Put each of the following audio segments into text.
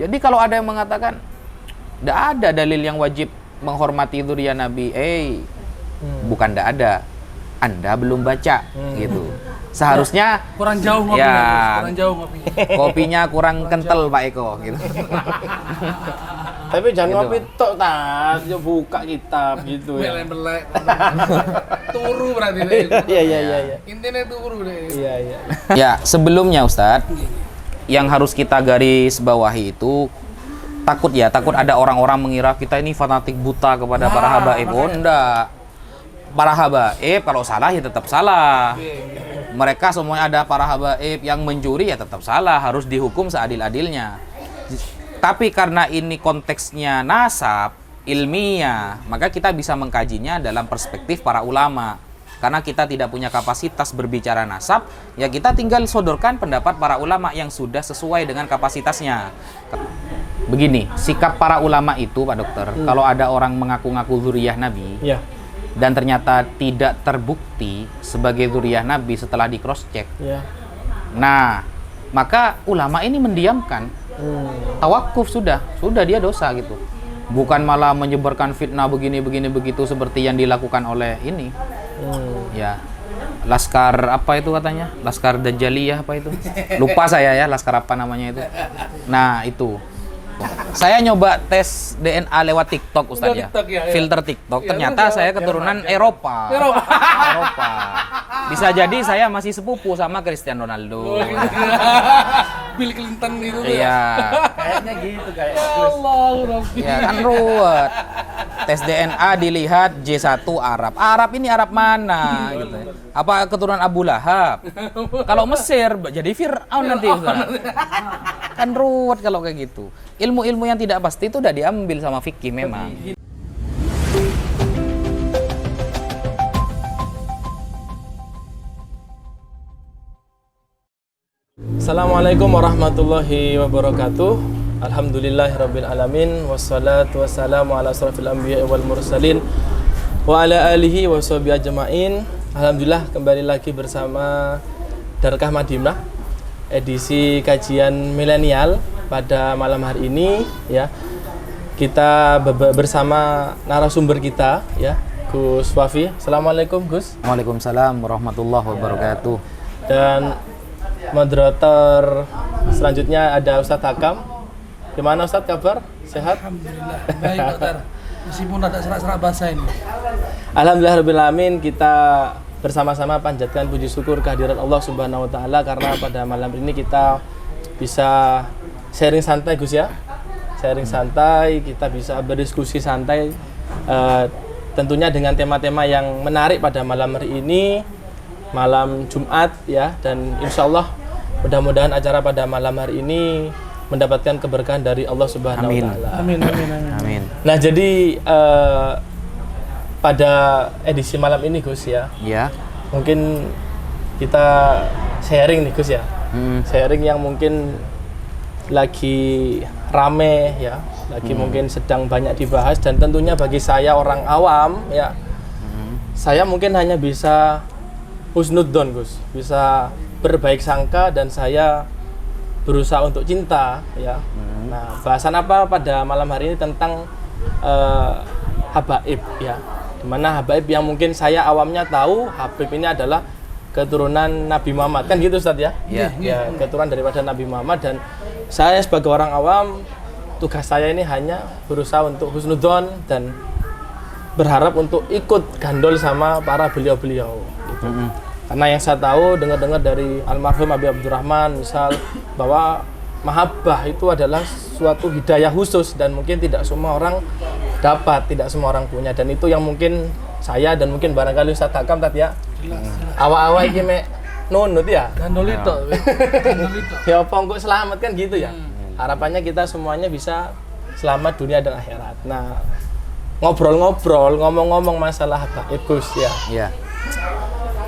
Jadi kalau ada yang mengatakan tidak ada dalil yang wajib menghormati dzurriyyah Nabi, bukan tidak ada, Anda belum baca gitu. Seharusnya kurang jauh ngopinya, kurang jauh ngopinya. Kopinya kurang kental Pak Eko gitu. Tapi jangan gitu, ngopi tok yo buka kitab gitu ya. Belek-belek. Turu berarti. Iya. Intinya turu deh. Iya. Ya, sebelumnya Ustadz, yang harus kita garis bawahi itu takut ada orang-orang mengira kita ini fanatik buta kepada para habaib. Oh enggak. Para habaib kalau salah ya tetap salah. Mereka semuanya ada para habaib yang mencuri ya tetap salah, harus dihukum seadil-adilnya. Tapi karena ini konteksnya nasab, ilmiah, maka kita bisa mengkajinya dalam perspektif para ulama. Karena kita tidak punya kapasitas berbicara nasab, ya kita tinggal sodorkan pendapat para ulama yang sudah sesuai dengan kapasitasnya. Begini, sikap para ulama itu Pak Dokter, kalau ada orang mengaku-ngaku dzurriyyah Nabi, dan ternyata tidak terbukti sebagai dzurriyyah Nabi setelah di cross check. Nah, maka ulama ini mendiamkan. Tawakuf sudah dia dosa gitu. Bukan malah menyebarkan fitnah begini begitu seperti yang dilakukan oleh ini. Ya. Laskar apa itu katanya? Laskar Dajjaliyah apa itu? Lupa saya ya, laskar apa namanya itu. Nah, itu. Saya nyoba tes DNA lewat TikTok Ustaz ya. Filter TikTok. Ternyata saya keturunan Eropa. Bisa jadi saya masih sepupu sama Cristiano Ronaldo. Bill Clinton itu. Iya. Kayaknya gitu kayaknya. Allah, Rabbi. Ya kan ruwet. Tes DNA dilihat J1 Arab. Arab ini Arab mana gitu. Apa keturunan Abu Lahab? Kalau Mesir jadi Fir'aun nanti Ustaz. Kan ruwet kalau kayak gitu. Ilmu-ilmu yang tidak pasti itu udah diambil sama fikih memang. Assalamualaikum warahmatullahi wabarakatuh. Alhamdulillahirabbil alamin wassalatu wassalamu ala asrofil anbiya'i wal mursalin wa ala alihi wa sahbihi ajmain. Alhamdulillah kembali lagi bersama Darkah Madinah edisi kajian milenial pada malam hari ini ya. Kita bersama narasumber kita ya, Gus Wafi. Assalamualaikum Gus. Waalaikumsalam warahmatullahi wabarakatuh. Dan moderator selanjutnya ada Ustadz Hakam. Gimana Ustadz kabar? Sehat? Alhamdulillah. Baik Dokter. Meskipun ada serak-serak bahasa ini. Alhamdulillahirabbil alamin, kita bersama-sama panjatkan puji syukur kehadiran Allah Subhanahu wa taala karena pada malam ini kita bisa sharing santai Gus ya. Sharing santai, kita bisa berdiskusi santai tentunya dengan tema-tema yang menarik pada malam hari ini, malam Jumat ya, dan insyaallah mudah-mudahan acara pada malam hari ini mendapatkan keberkahan dari Allah Subhanahu wa taala. Amin. Nah, jadi pada edisi malam ini Gus ya. Ya. Mungkin kita sharing nih Gus ya. Sharing yang mungkin lagi rame ya, lagi mungkin sedang banyak dibahas, dan tentunya bagi saya orang awam ya. Saya mungkin hanya bisa husnudzon Gus, bisa berbaik sangka, dan saya berusaha untuk cinta ya. Nah, bahasan apa pada malam hari ini tentang habaib ya. Dimana habaib yang mungkin saya awamnya tahu Habib ini adalah keturunan Nabi Muhammad, kan gitu Ustaz ya? Ya, keturunan daripada Nabi Muhammad, dan saya sebagai orang awam tugas saya ini hanya berusaha untuk husnudzon dan berharap untuk ikut gandol sama para beliau-beliau gitu. Karena yang saya tahu, dengar-dengar dari almarhum Habib Abdurrahman misal, bahwa mahabbah itu adalah suatu hidayah khusus dan mungkin tidak semua orang dapat, tidak semua orang punya, dan itu yang mungkin saya dan mungkin barangkali Ustaz Hakam tadi ya. Awal-awal iki mek nunut ya. Gandolito. Ya apa kok selamat kan gitu ya. Harapannya kita semuanya bisa selamat dunia dan akhirat. Nah, ngobrol-ngobrol, ngomong-ngomong masalah habaib Gus ya. Iya.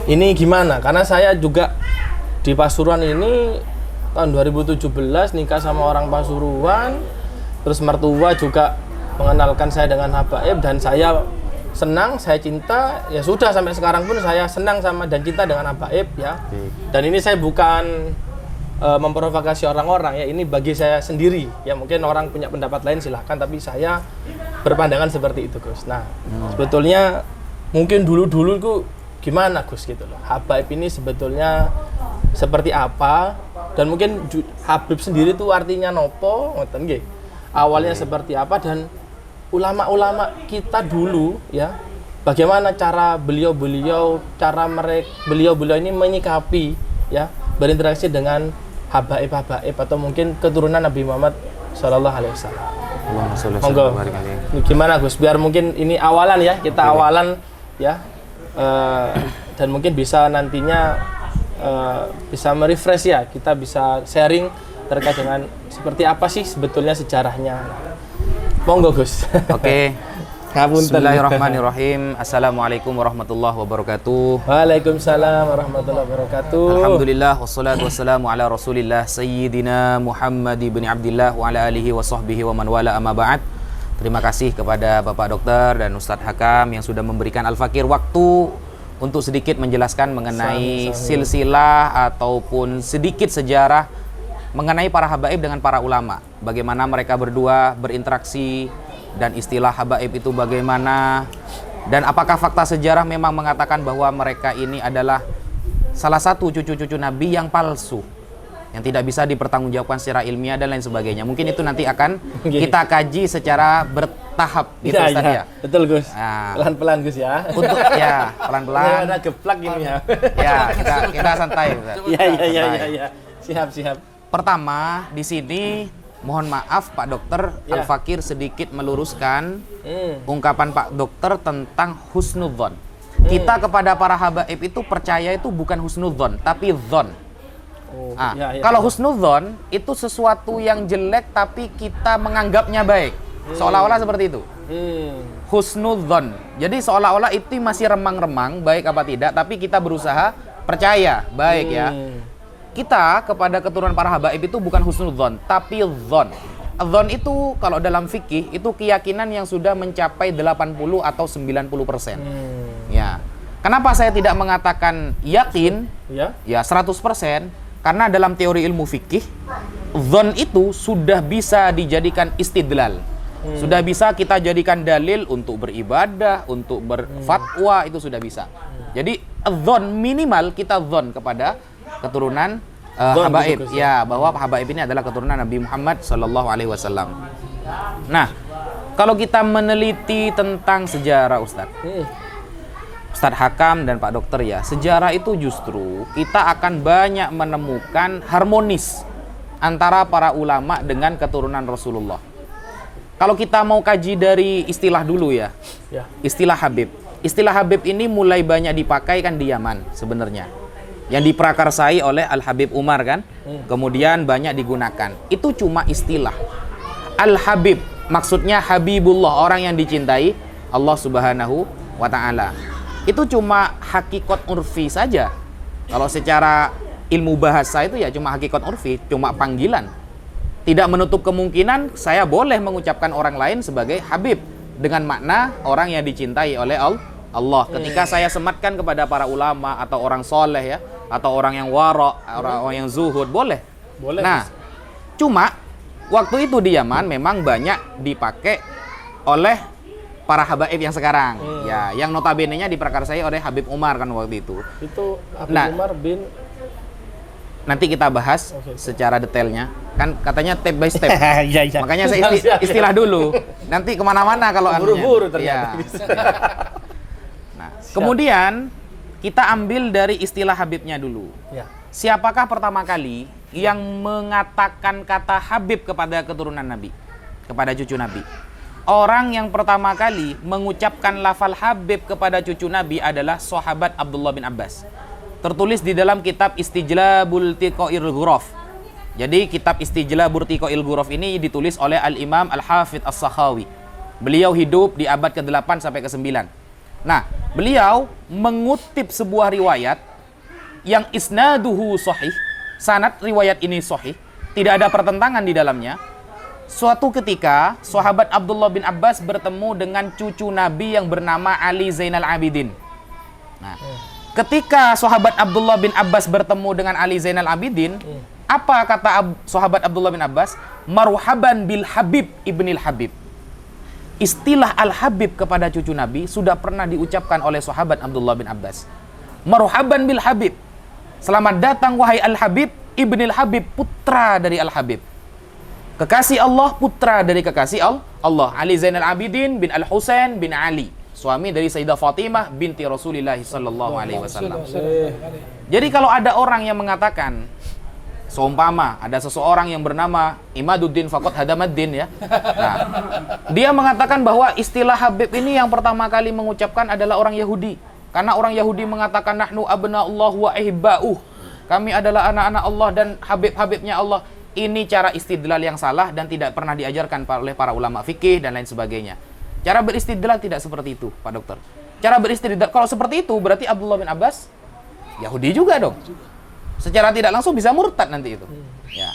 Ini gimana? Karena saya juga di Pasuruan ini tahun 2017 nikah sama orang Pasuruan, terus mertua juga mengenalkan saya dengan habaib, dan saya senang, saya cinta, ya sudah sampai sekarang pun saya senang sama dan cinta dengan habaib ya. Dan ini saya bukan memprovokasi orang-orang ya, ini bagi saya sendiri ya, mungkin orang punya pendapat lain silahkan, tapi saya berpandangan seperti itu Gus. Nah sebetulnya mungkin dulu-dulu itu gimana Gus gitu loh, habaib ini sebetulnya seperti apa, dan mungkin Habib sendiri itu artinya nopo ngoten nggih, awalnya seperti apa, dan ulama-ulama kita dulu ya, bagaimana cara beliau-beliau ini menyikapi ya, berinteraksi dengan habaib atau mungkin keturunan Nabi Muhammad Shallallahu Alaihi Wasallam. Monggo, gimana Gus? Biar mungkin ini awalan ya, kita awalan ya, dan mungkin bisa nantinya bisa merefresh ya, kita bisa sharing terkait dengan seperti apa sih sebetulnya sejarahnya. Monggo Gus. Oke. Bismillahirrahmanirrahim. Assalamualaikum warahmatullahi wabarakatuh. Waalaikumsalam warahmatullahi wabarakatuh. Alhamdulillah wassalatu wassalamu ala Rasulillah Sayyidina Muhammad ibn Abdillah wa ala alihi wa sahbihi wa man wala amma ba'd. Terima kasih kepada Bapak Dokter dan Ustadz Hakam yang sudah memberikan Al-Fakir waktu untuk sedikit menjelaskan mengenai silsilah ataupun sedikit sejarah mengenai para habaib dengan para ulama. Bagaimana mereka berdua berinteraksi, dan istilah habaib itu bagaimana, dan apakah fakta sejarah memang mengatakan bahwa mereka ini adalah salah satu cucu-cucu Nabi yang palsu, yang tidak bisa dipertanggungjawabkan secara ilmiah dan lain sebagainya. Mungkin itu nanti akan kita kaji secara bertahap gitu Ustaz ya. Betul Gus. Nah, pelan-pelan Gus ya. Untuk ya pelan-pelan. Ada geplak ini ya. Ya, kita santai Ustaz. Iya. Siap. Pertama di sini mohon maaf Pak Dokter, Al-Fakir sedikit meluruskan ungkapan Pak Dokter tentang husnudzon. Kita kepada para habaib itu percaya itu bukan husnudzon, tapi dzon. Kalau husnudzon itu sesuatu yang jelek tapi kita menganggapnya baik, seolah-olah seperti itu. Husnudzon, jadi seolah-olah itu masih remang-remang, baik apa tidak, tapi kita berusaha percaya baik ya. Kita kepada keturunan para habaib itu bukan husnudzon, tapi dzon. Dzon itu kalau dalam fikih itu keyakinan yang sudah mencapai 80 atau 90%. Ya. Kenapa saya tidak mengatakan yakin? Ya 100%. Karena dalam teori ilmu fikih, dzon itu sudah bisa dijadikan istidlal. Sudah bisa kita jadikan dalil untuk beribadah, untuk berfatwa, itu sudah bisa. Jadi dzon, minimal kita dzon kepada keturunan habaib ya, bahwa habaib ini adalah keturunan Nabi Muhammad Sallallahu Alaihi Wasallam. Nah, kalau kita meneliti tentang sejarah Ustadz Hakam dan Pak Dokter ya, sejarah itu justru kita akan banyak menemukan harmonis antara para ulama dengan keturunan Rasulullah. Kalau kita mau kaji dari istilah dulu ya. Istilah Habib. Istilah Habib ini mulai banyak dipakai kan di Yaman sebenarnya, yang diprakarsai oleh Al-Habib Umar kan, kemudian banyak digunakan. Itu cuma istilah. Al-Habib maksudnya Habibullah, orang yang dicintai Allah Subhanahu wa Ta'ala. Itu cuma hakikat urfi saja. Kalau secara ilmu bahasa itu ya cuma hakikat urfi, cuma panggilan. Tidak menutup kemungkinan saya boleh mengucapkan orang lain sebagai Habib dengan makna orang yang dicintai oleh Allah. Ketika saya sematkan kepada para ulama atau orang soleh ya, atau orang yang wara, orang yang zuhud, boleh. Nah, cuma waktu itu di Yaman memang banyak dipakai oleh para habaib yang sekarang. Ya, yang notabene-nya diprakarsai oleh Habib Umar kan waktu itu. Itu Habib Umar bin, nanti kita bahas secara detailnya. Kan katanya step by step. Makanya saya istilah dulu. Nanti kemana-mana kalau buru-buru ternyata. Nah, kemudian kita ambil dari istilah Habibnya dulu. Siapakah pertama kali yang mengatakan kata Habib kepada keturunan Nabi, kepada cucu Nabi? Orang yang pertama kali mengucapkan lafal Habib kepada cucu Nabi adalah sahabat Abdullah bin Abbas. Tertulis di dalam kitab Istijlabul Tiqa'il Ghuraf. Jadi kitab Istijlabul Tiqa'il Ghuraf ini ditulis oleh Al-Imam Al-Hafidh As-Sakhawi. Beliau hidup di abad ke-8 sampai ke-9. Nah, beliau mengutip sebuah riwayat yang isnaduhu sahih, sanad riwayat ini sahih, tidak ada pertentangan di dalamnya. Suatu ketika, sahabat Abdullah bin Abbas bertemu dengan cucu Nabi yang bernama Ali Zainal Abidin. Nah, ketika sahabat Abdullah bin Abbas bertemu dengan Ali Zainal Abidin, Apa kata sahabat Abdullah bin Abbas? Marhaban bil Habib ibnil Habib. Istilah Al-Habib kepada cucu Nabi sudah pernah diucapkan oleh sahabat Abdullah bin Abbas. Marhaban bil Habib. Selamat datang wahai Al-Habib ibnil Habib, putra dari Al-Habib. Kekasih Allah, putra dari kekasih Allah. Ali Zainal Abidin bin Al-Husain bin Ali, suami dari Sayyidah Fatimah binti Rasulullah sallallahu alaihi wasallam. Jadi kalau ada orang yang mengatakan, seumpama ada seseorang yang bernama Imaduddin Faqat Hadamaddin ya. Nah, dia mengatakan bahwa istilah Habib ini yang pertama kali mengucapkan adalah orang Yahudi. Karena orang Yahudi mengatakan nahnu abna'ullah wa ihibba'uh. Kami adalah anak-anak Allah dan habib-habibnya Allah. Ini cara istidlal yang salah dan tidak pernah diajarkan oleh para ulama fikih dan lain sebagainya. Cara beristidlal tidak seperti itu, Pak Dokter. Cara beristidlal kalau seperti itu berarti Abdullah bin Abbas Yahudi juga dong. Secara tidak langsung bisa murtad nanti itu. Ya.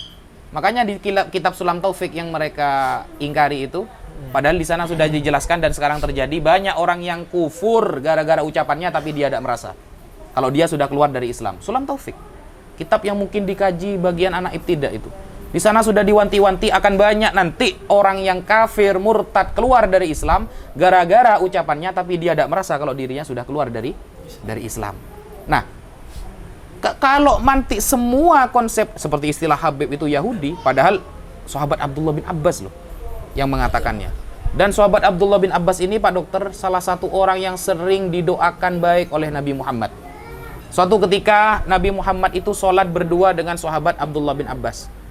Makanya di kitab Sulam Taufik yang mereka ingkari itu, padahal di sana sudah dijelaskan dan sekarang terjadi banyak orang yang kufur gara-gara ucapannya tapi dia tidak merasa. Kalau dia sudah keluar dari Islam. Sulam Taufik, kitab yang mungkin dikaji bagian anak ibtidah itu. Di sana sudah diwanti-wanti akan banyak nanti orang yang kafir, murtad, keluar dari Islam gara-gara ucapannya tapi dia tidak merasa kalau dirinya sudah keluar dari Islam. Nah, kalau nanti semua konsep seperti istilah Habib itu Yahudi, padahal sahabat Abdullah bin Abbas loh yang mengatakannya. Dan sahabat Abdullah bin Abbas ini, Pak Dokter, salah satu orang yang sering didoakan baik oleh Nabi Muhammad. Suatu ketika Nabi Muhammad itu sholat berdua dengan sahabat Abdullah bin Abbas.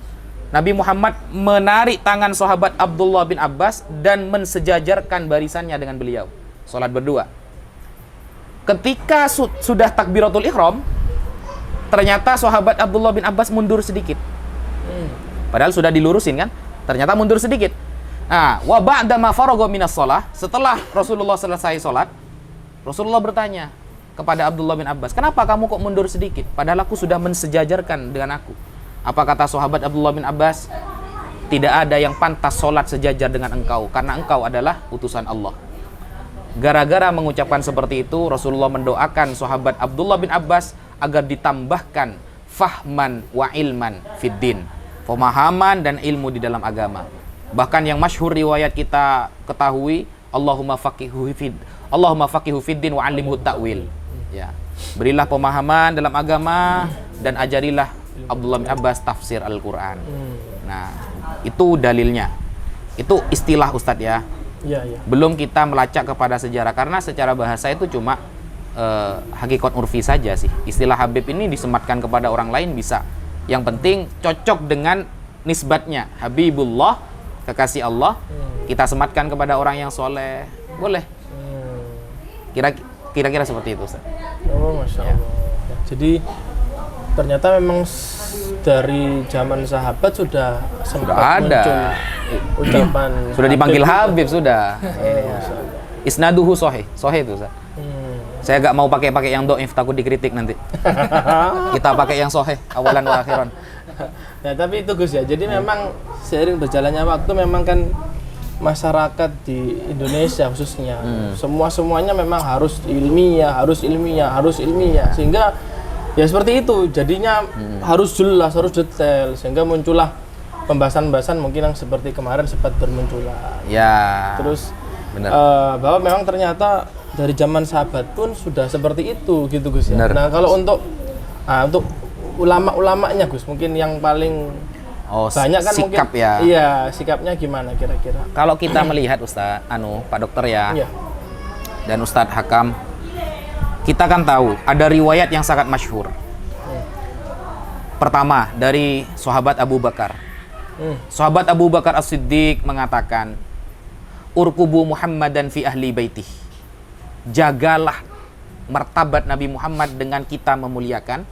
Nabi Muhammad menarik tangan sahabat Abdullah bin Abbas dan mensejajarkan barisannya dengan beliau. Sholat berdua. Ketika sudah takbiratul ihram, ternyata sahabat Abdullah bin Abbas mundur sedikit. Padahal sudah dilurusin kan? Ternyata mundur sedikit. Nah, wa ba'da ma faragha minas shalah, setelah Rasulullah selesai sholat, Rasulullah bertanya kepada Abdullah bin Abbas, "Kenapa kamu kok mundur sedikit? Padahal aku sudah mensejajarkan dengan aku." Apa kata sahabat Abdullah bin Abbas? Tidak ada yang pantas sholat sejajar dengan engkau, karena engkau adalah utusan Allah. Gara-gara mengucapkan seperti itu, Rasulullah mendoakan sahabat Abdullah bin Abbas agar ditambahkan fahman wa ilman fiddin, pemahaman dan ilmu di dalam agama. Bahkan yang masyhur riwayat kita ketahui, Allahumma faqihu fiddin wa 'allimhu ta'wil. Ya, berilah pemahaman dalam agama dan ajarilah Abdullah bin Abbas tafsir Al-Quran. Nah, itu dalilnya. Itu istilah Ustadz ya. Iya. Belum kita melacak kepada sejarah, karena secara bahasa itu cuma hakikat urfi saja sih. Istilah Habib ini disematkan kepada orang lain bisa. Yang penting cocok dengan nisbatnya. Habibullah, kekasih Allah, kita sematkan kepada orang yang soleh. Boleh. Kira-kira seperti itu, Ustaz. Oh, Masya Allah. Jadi ternyata memang dari zaman sahabat sudah sempat ada muncul ucapan sudah dipanggil Habib sudah. Masya Allah. Isnaduhu sahih itu, Ustaz. Saya gak mau pakai yang do'if, takut dikritik nanti. Kita pakai yang sahih awalan wa akhiran. Nah, tapi itu Gus ya. Jadi memang seiring berjalannya waktu memang kan masyarakat di Indonesia khususnya semuanya memang harus ilmiah, sehingga ya seperti itu jadinya harus jelas, harus detail, sehingga muncullah pembahasan-pembahasan mungkin yang seperti kemarin sempat bermunculan. Ya. Terus benar. Bahwa memang ternyata dari zaman sahabat pun sudah seperti itu gitu Gus ya. Benar. Nah, kalau untuk ulama-ulamanya Gus, mungkin yang paling banyak kan sikap mungkin, ya. Iya, sikapnya gimana kira-kira? Kalau kita melihat Ustaz, Pak Dokter ya, Iya. dan Ustadz Hakam, kita kan tahu ada riwayat yang sangat masyhur. Pertama dari sahabat Abu Bakar. Sahabat Abu Bakar As-Siddiq mengatakan, "Urkubu Muhammadan fi ahli baitih." Jagalah martabat Nabi Muhammad dengan kita memuliakan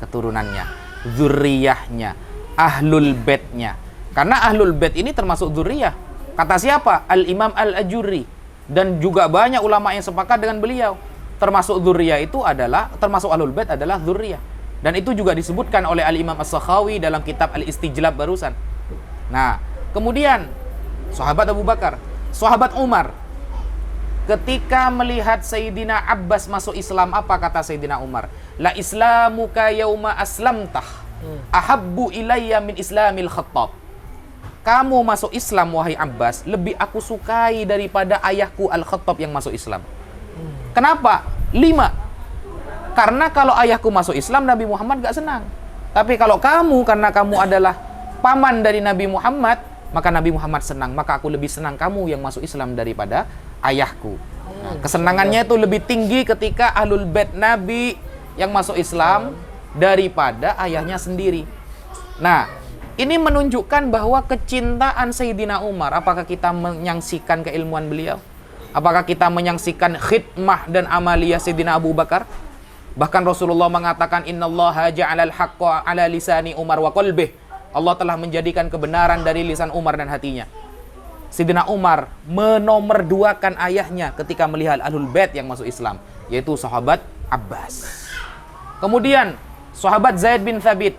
keturunannya, zuriyahnya, ahlul baitnya. Karena ahlul bait ini termasuk zuriyah. Kata siapa? Al-Imam Al-Ajurri. Dan juga banyak ulama yang sepakat dengan beliau. Termasuk zuriyah itu adalah, termasuk ahlul bait adalah zuriyah. Dan itu juga disebutkan oleh Al-Imam As-Sakhawi dalam kitab Al-Istijlab barusan. Nah, kemudian sahabat Abu Bakar, sahabat Umar, ketika melihat Sayyidina Abbas masuk Islam, apa kata Sayyidina Umar? La islamuka yauma aslamtah Ahabbu ilayya min islamil Khattab. Kamu masuk Islam wahai Abbas, lebih aku sukai daripada ayahku Al-Khattab yang masuk Islam. Kenapa? 5. Karena kalau ayahku masuk Islam, Nabi Muhammad gak senang. Tapi kalau kamu, karena kamu adalah paman dari Nabi Muhammad, maka Nabi Muhammad senang. Maka aku lebih senang kamu yang masuk Islam daripada ayahku. Nah, kesenangannya itu lebih tinggi ketika Ahlul Bait Nabi yang masuk Islam daripada ayahnya sendiri. Nah, ini menunjukkan bahwa kecintaan Sayyidina Umar, apakah kita menyaksikan keilmuan beliau? Apakah kita menyaksikan khidmah dan amaliyah Sayyidina Abu Bakar? Bahkan Rasulullah mengatakan, innallaha ja'alal haqqa ala lisani Umar wa qalbih. Allah telah menjadikan kebenaran dari lisan Umar dan hatinya. Sayyidina Umar menomorduakan ayahnya ketika melihat Ahlul Bait yang masuk Islam, yaitu sahabat Abbas. Kemudian sahabat Zaid bin Thabit.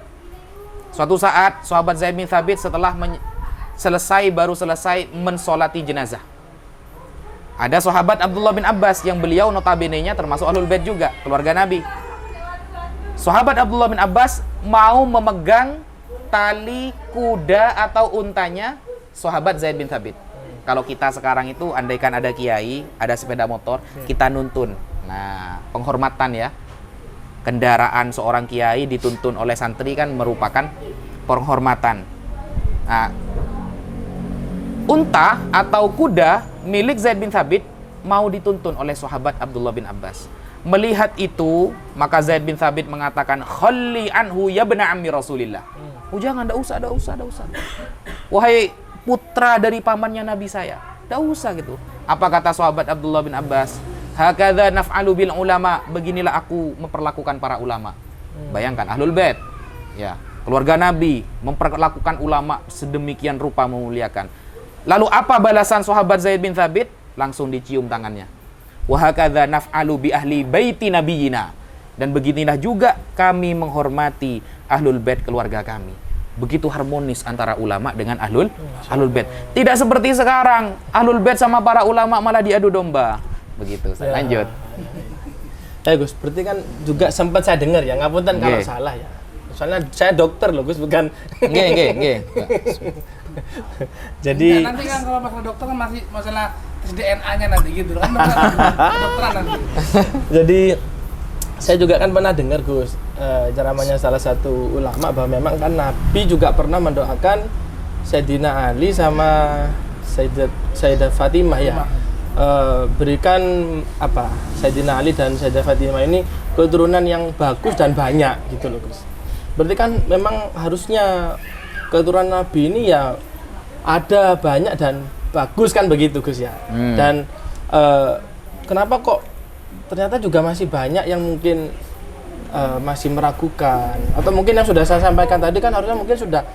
Suatu saat sahabat Zaid bin Thabit setelah baru selesai mensolati jenazah. Ada sahabat Abdullah bin Abbas yang beliau notabene-nya termasuk Ahlul Bait juga, keluarga Nabi. Sahabat Abdullah bin Abbas mau memegang tali kuda atau untanya sahabat Zaid bin Thabit. Kalau kita sekarang itu andaikan ada kiai, ada sepeda motor, kita nuntun. Nah, penghormatan ya. Kendaraan seorang kiai dituntun oleh santri kan merupakan penghormatan. Nah, unta atau kuda milik Zaid bin Thabit mau dituntun oleh sahabat Abdullah bin Abbas. Melihat itu, maka Zaid bin Thabit mengatakan, "Khalli anhu ya bna ammi Rasulillah." Oh, jangan, enggak usah. Wahai putra dari pamannya Nabi saya, enggak usah gitu. Apa kata sahabat Abdullah bin Abbas? Hakadza naf'alu bil ulama, beginilah aku memperlakukan para ulama. Bayangkan Ahlul Bait, ya, keluarga Nabi memperlakukan ulama sedemikian rupa memuliakan. Lalu apa balasan sahabat Zaid bin Thabit? Langsung dicium tangannya. Wa hakadza naf'alu bi ahli baiti nabiyina. Dan beginilah juga kami menghormati Ahlul Bait keluarga kami. Begitu harmonis antara ulama dengan Ahlul Bait. Tidak seperti sekarang, Ahlul Bait sama para ulama malah diadu domba. Begitu, saya lanjut. Ya Gus, berarti kan juga sempat saya dengar ya, ngapunten kalau salah ya. Soalnya saya dokter loh Gus, bukan. Nggih. Jadi nanti kan kalau masalah dokter kan masih masalah tes DNA-nya nanti gitu kan. Kedokteran nanti. Jadi saya juga kan pernah dengar Gus, ceramahnya salah satu ulama bahwa memang kan Nabi juga pernah mendoakan Sayyidina Ali sama Sayyidah Fatimah ya. Berikan apa Sayyidina Ali dan Sayyidah Fatimah ini keturunan yang bagus dan banyak gitu loh Gus. Berarti kan memang harusnya keturunan Nabi ini ya ada banyak dan bagus kan begitu Gus ya. Dan kenapa kok ternyata juga masih banyak yang mungkin masih meragukan, atau mungkin yang sudah saya sampaikan tadi kan harusnya mungkin sudah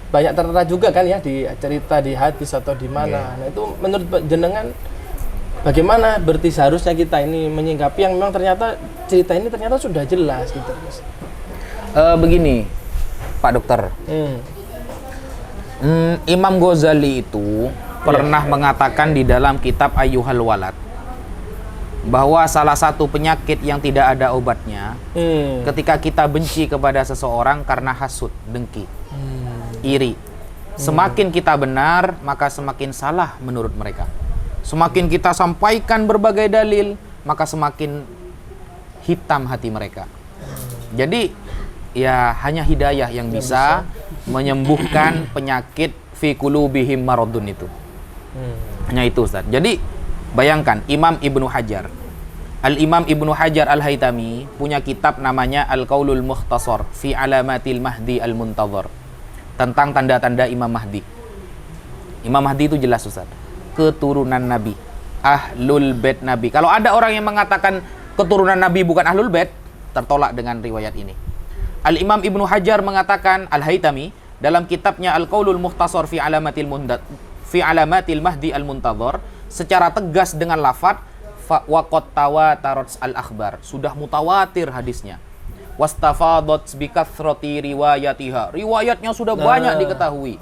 banyak tertera juga kan ya di cerita di hadis atau di mana. Nah itu menurut jenengan bagaimana berarti seharusnya kita ini menyingkapi yang memang ternyata cerita ini ternyata sudah jelas gitu Gus. Begini Pak Dokter, Imam Ghazali itu pernah mengatakan di dalam kitab Ayyuhal Walad bahwa salah satu penyakit yang tidak ada obatnya ketika kita benci kepada seseorang karena hasud, dengki, iri. Semakin kita benar, maka semakin salah menurut mereka. Semakin kita sampaikan berbagai dalil, maka semakin hitam hati mereka. Jadi ya hanya hidayah yang bisa menyembuhkan penyakit fi qulubihim maradun itu. Hanya itu Ustaz. Jadi bayangkan Imam Ibnu Hajar, Al-Imam Ibnu Hajar Al-Haytami punya kitab namanya Al-Qaulul Mukhtasar fi Alamatil Mahdi Al-Muntadhar, tentang tanda-tanda Imam Mahdi. Imam Mahdi itu jelas Ustaz, keturunan Nabi, Ahlul Bait Nabi. Kalau ada orang yang mengatakan keturunan Nabi bukan Ahlul Bait, tertolak dengan riwayat ini. Al-Imam Ibnu Hajar mengatakan, Al-Haytami dalam kitabnya Al-Qaulul Mukhtasar fi Alamatil Mahdi Al-Muntadhar, secara tegas dengan lafadz waqad tawatarat al-akhbar, sudah mutawatir hadisnya. Wastafadat bi kathrati riwayatiha, riwayatnya sudah banyak diketahui.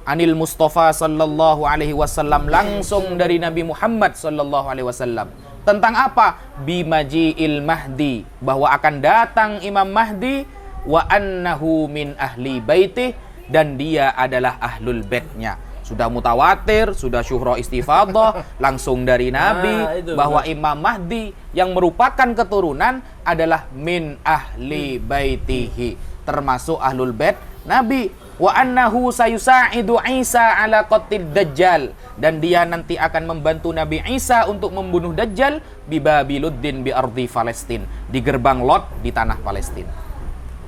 Anil Mustafa sallallahu alaihi wasallam, langsung dari Nabi Muhammad sallallahu alaihi wasallam. Tentang apa? Bimaji'il Mahdi, bahwa akan datang Imam Mahdi wa annahu min ahli baitih, dan dia adalah ahlul baitnya. Sudah mutawatir, sudah syuhra istifadah langsung dari Nabi bahwa Imam Mahdi yang merupakan keturunan adalah min ahli baitihi, termasuk ahlul bait Nabi. Wa annahu sayusa'idu Isa ala qatlid dajjal, dan dia nanti akan membantu Nabi Isa untuk membunuh Dajjal bi Babiluddin bi ardi Palestin, di gerbang Lot di tanah Palestina.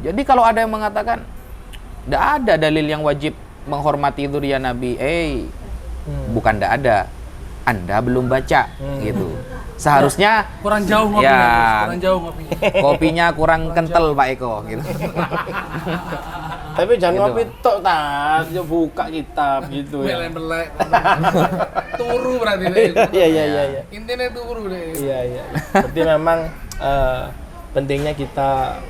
Jadi kalau ada yang mengatakan tidak ada dalil yang wajib menghormati dzurriyyah Nabi, bukan tidak ada, Anda belum baca gitu. Seharusnya kurang jauh ngopinya, ya, kurang jauh ngopinya. Kopinya kurang kental Pak Eko gitu. Tapi jangan Gitu. ngopi tok tas, ya buka kitab gitu ya. Belek-belek. Turu berarti deh. Iya. Intinya turu deh. Iya. Berarti memang pentingnya kita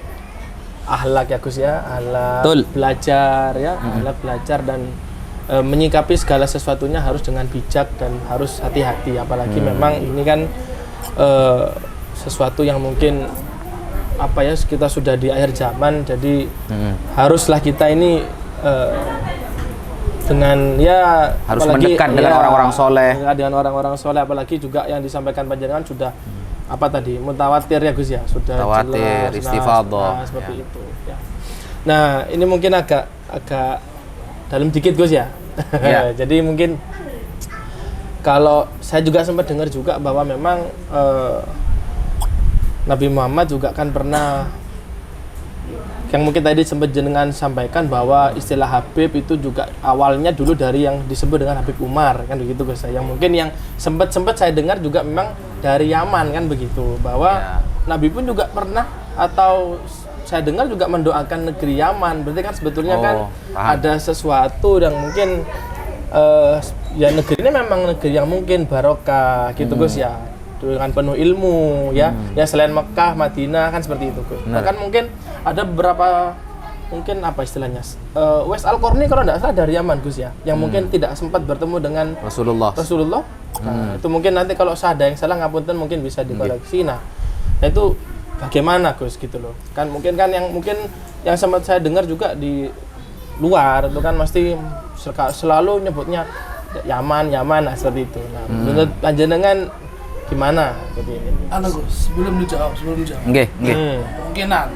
akhlak ya Gus ya, akhlak Betul. belajar ya, akhlak belajar dan menyikapi segala sesuatunya harus dengan bijak dan harus hati-hati, apalagi memang ini kan sesuatu yang mungkin apa ya, kita sudah di akhir zaman, jadi haruslah kita ini dengan ya Harus apalagi, mendekat dengan orang-orang soleh. dengan orang-orang soleh, apalagi juga yang disampaikan panjenengan sudah apa tadi, mutawatir ya Gus ya, sudah Mutawatir, jelas, istifadah. seperti itu ya. Nah ini mungkin agak dalam dikit Gus ya. Ya. Jadi mungkin kalau saya juga sempat dengar juga bahwa memang Nabi Muhammad juga kan pernah, yang mungkin tadi sempat jenengan sampaikan bahwa istilah Habib itu juga awalnya dulu dari yang disebut dengan Habib Umar kan begitu Gus. Yang mungkin yang sempat saya dengar juga memang dari Yaman kan begitu, bahwa Nabi pun juga pernah, atau saya dengar juga mendoakan negeri Yaman. Berarti kan sebetulnya kan paham. ada sesuatu yang mungkin ya negeri ini memang negeri yang mungkin barokah gitu Gus ya, dengan penuh ilmu ya. Ya selain Mekah, Madinah kan seperti itu Gus. Bahkan mungkin ada beberapa, mungkin apa istilahnya, Wes Al-Qarni kalau tidak salah dari Yaman Gus ya, yang mungkin tidak sempat bertemu dengan Rasulullah. Nah, itu mungkin nanti kalau ada yang salah ngapunten mungkin bisa dikoreksi. Nah itu bagaimana Gus gitu loh. Kan mungkin yang sempat saya dengar juga di luar itu kan mesti selalu nyebutnya Yaman nah, seperti itu. Nah, menurut panjenengan gimana seperti ini? Gus, sebelum dijawab. Nggih.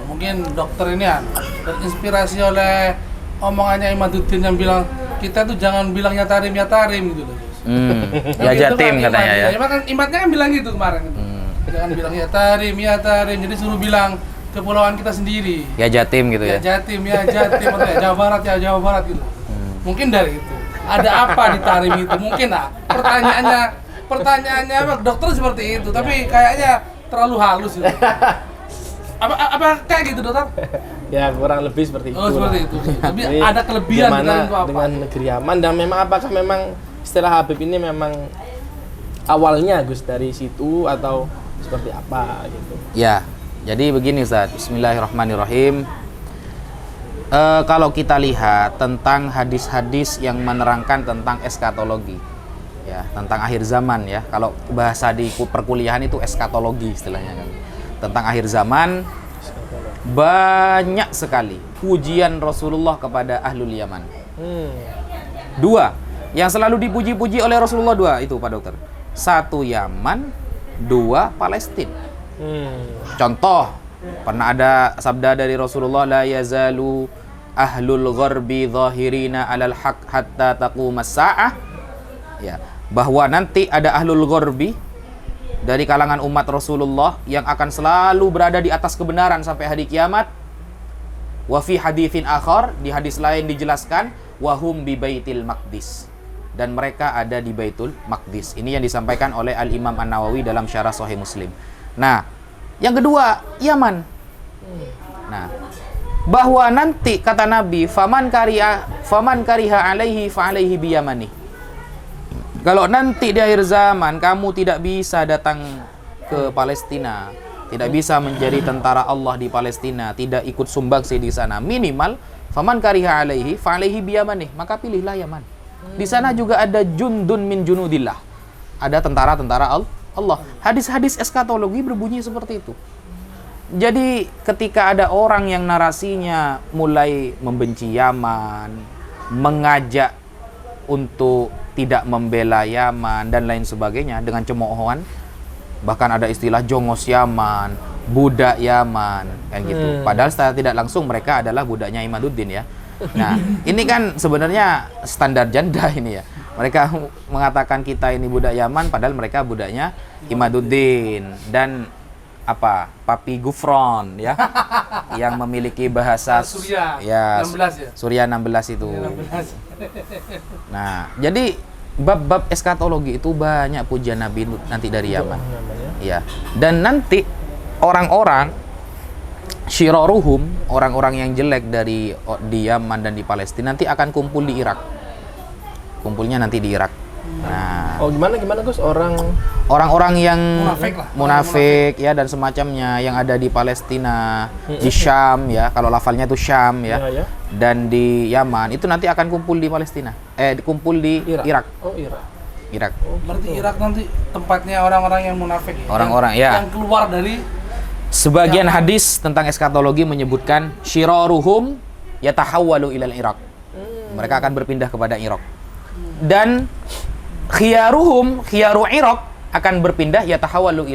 Mungkin dokter ini terinspirasi oleh omongannya Imaduddin yang bilang kita tuh jangan bilang ya tarim gitu loh. Ya jatim katanya ya. Imatnya kan bilang gitu kemarin itu. Jangan bilang ya tarim, jadi suruh bilang kepulauan kita sendiri. Ya jatim gitu ya. Ya jatim, atau ya Jawa Barat gitu. Mungkin dari itu. Ada apa di tarim itu? Mungkin pertanyaannya dokter seperti itu, tapi kayaknya terlalu halus gitu. Apa kayak gitu dokter? Ya kurang lebih seperti itu. Oh seperti itu. Tapi Jadi, ada kelebihan dengan negeri Yaman, dan memang apakah memang istilah Habib ini memang awalnya Gus dari situ atau seperti apa gitu? Ya, jadi begini Ustaz. Bismillahirrahmanirrahim. Kalau kita lihat tentang hadis-hadis yang menerangkan tentang eskatologi, ya, tentang akhir zaman ya. Kalau bahasa di perkuliahan itu eskatologi istilahnya kan. Tentang akhir zaman, banyak sekali pujian Rasulullah kepada ahlul Yaman. Dua, yang selalu dipuji-puji oleh Rasulullah, dua itu Pak Dokter. Satu Yaman, dua Palestina. Contoh, pernah ada sabda dari Rasulullah, la yazalu ahlul gharbi zahirina alal haq hatta taqumas sa'ah. Ya, bahwa nanti ada ahlul gharbi dari kalangan umat Rasulullah yang akan selalu berada di atas kebenaran sampai hari kiamat. Wa fi haditsin akhar, di hadis lain dijelaskan, wahum bi baitil maqdis, dan mereka ada di Baitul Maqdis. Ini yang disampaikan oleh Al-Imam An-Nawawi dalam Syarah Sahih Muslim. Nah, yang kedua, Yaman. Nah, bahwa nanti kata Nabi, faman kariha alaihi fa alaihi bi yamani. Kalau nanti di akhir zaman kamu tidak bisa datang ke Palestina, tidak bisa menjadi tentara Allah di Palestina, tidak ikut sumbangsi di sana, minimal faman kariha alaihi fa alaihi bi yamani, maka pilihlah Yaman. Di sana juga ada jundun min junudillah. Ada tentara-tentara Allah. Hadis-hadis eskatologi berbunyi seperti itu. Jadi ketika ada orang yang narasinya mulai membenci Yaman, mengajak untuk tidak membela Yaman dan lain sebagainya dengan cemoohan, bahkan ada istilah jongos Yaman, budak Yaman, kan gitu. Padahal secara tidak langsung mereka adalah budaknya Imaduddin ya. Nah, ini kan sebenarnya standar janda ini ya. Mereka mengatakan kita ini budak Yaman, padahal mereka budaknya Imaduddin dan apa? Papi Gufron ya, yang memiliki bahasa Surya ya, 16 ya. Surya 16 itu. 16. Nah, jadi bab-bab eskatologi itu banyak pujian Nabi nanti dari Yaman. Ya. Dan nanti orang-orang syiraruhum, orang-orang yang jelek di Yaman dan di Palestina nanti akan kumpul di Irak. Kumpulnya nanti di Irak. Nah, Oh gimana Gus, orang-orang yang Munafik lah. munafik ya dan semacamnya yang ada di Palestina, di Syam ya, kalau lafalnya itu Syam ya, Ya. dan di Yaman itu nanti akan kumpul di Palestina, kumpul di Irak. Oh Irak. Irak. Berarti Irak nanti tempatnya orang-orang yang munafik ya? Orang-orang, ya. Yang keluar dari Sebagian hadis tentang eskatologi menyebutkan syiraruhum yatahawwalu ilal Irak. Mereka akan berpindah kepada Irak. Dan khiyaru Irak akan berpindah yatahawwalu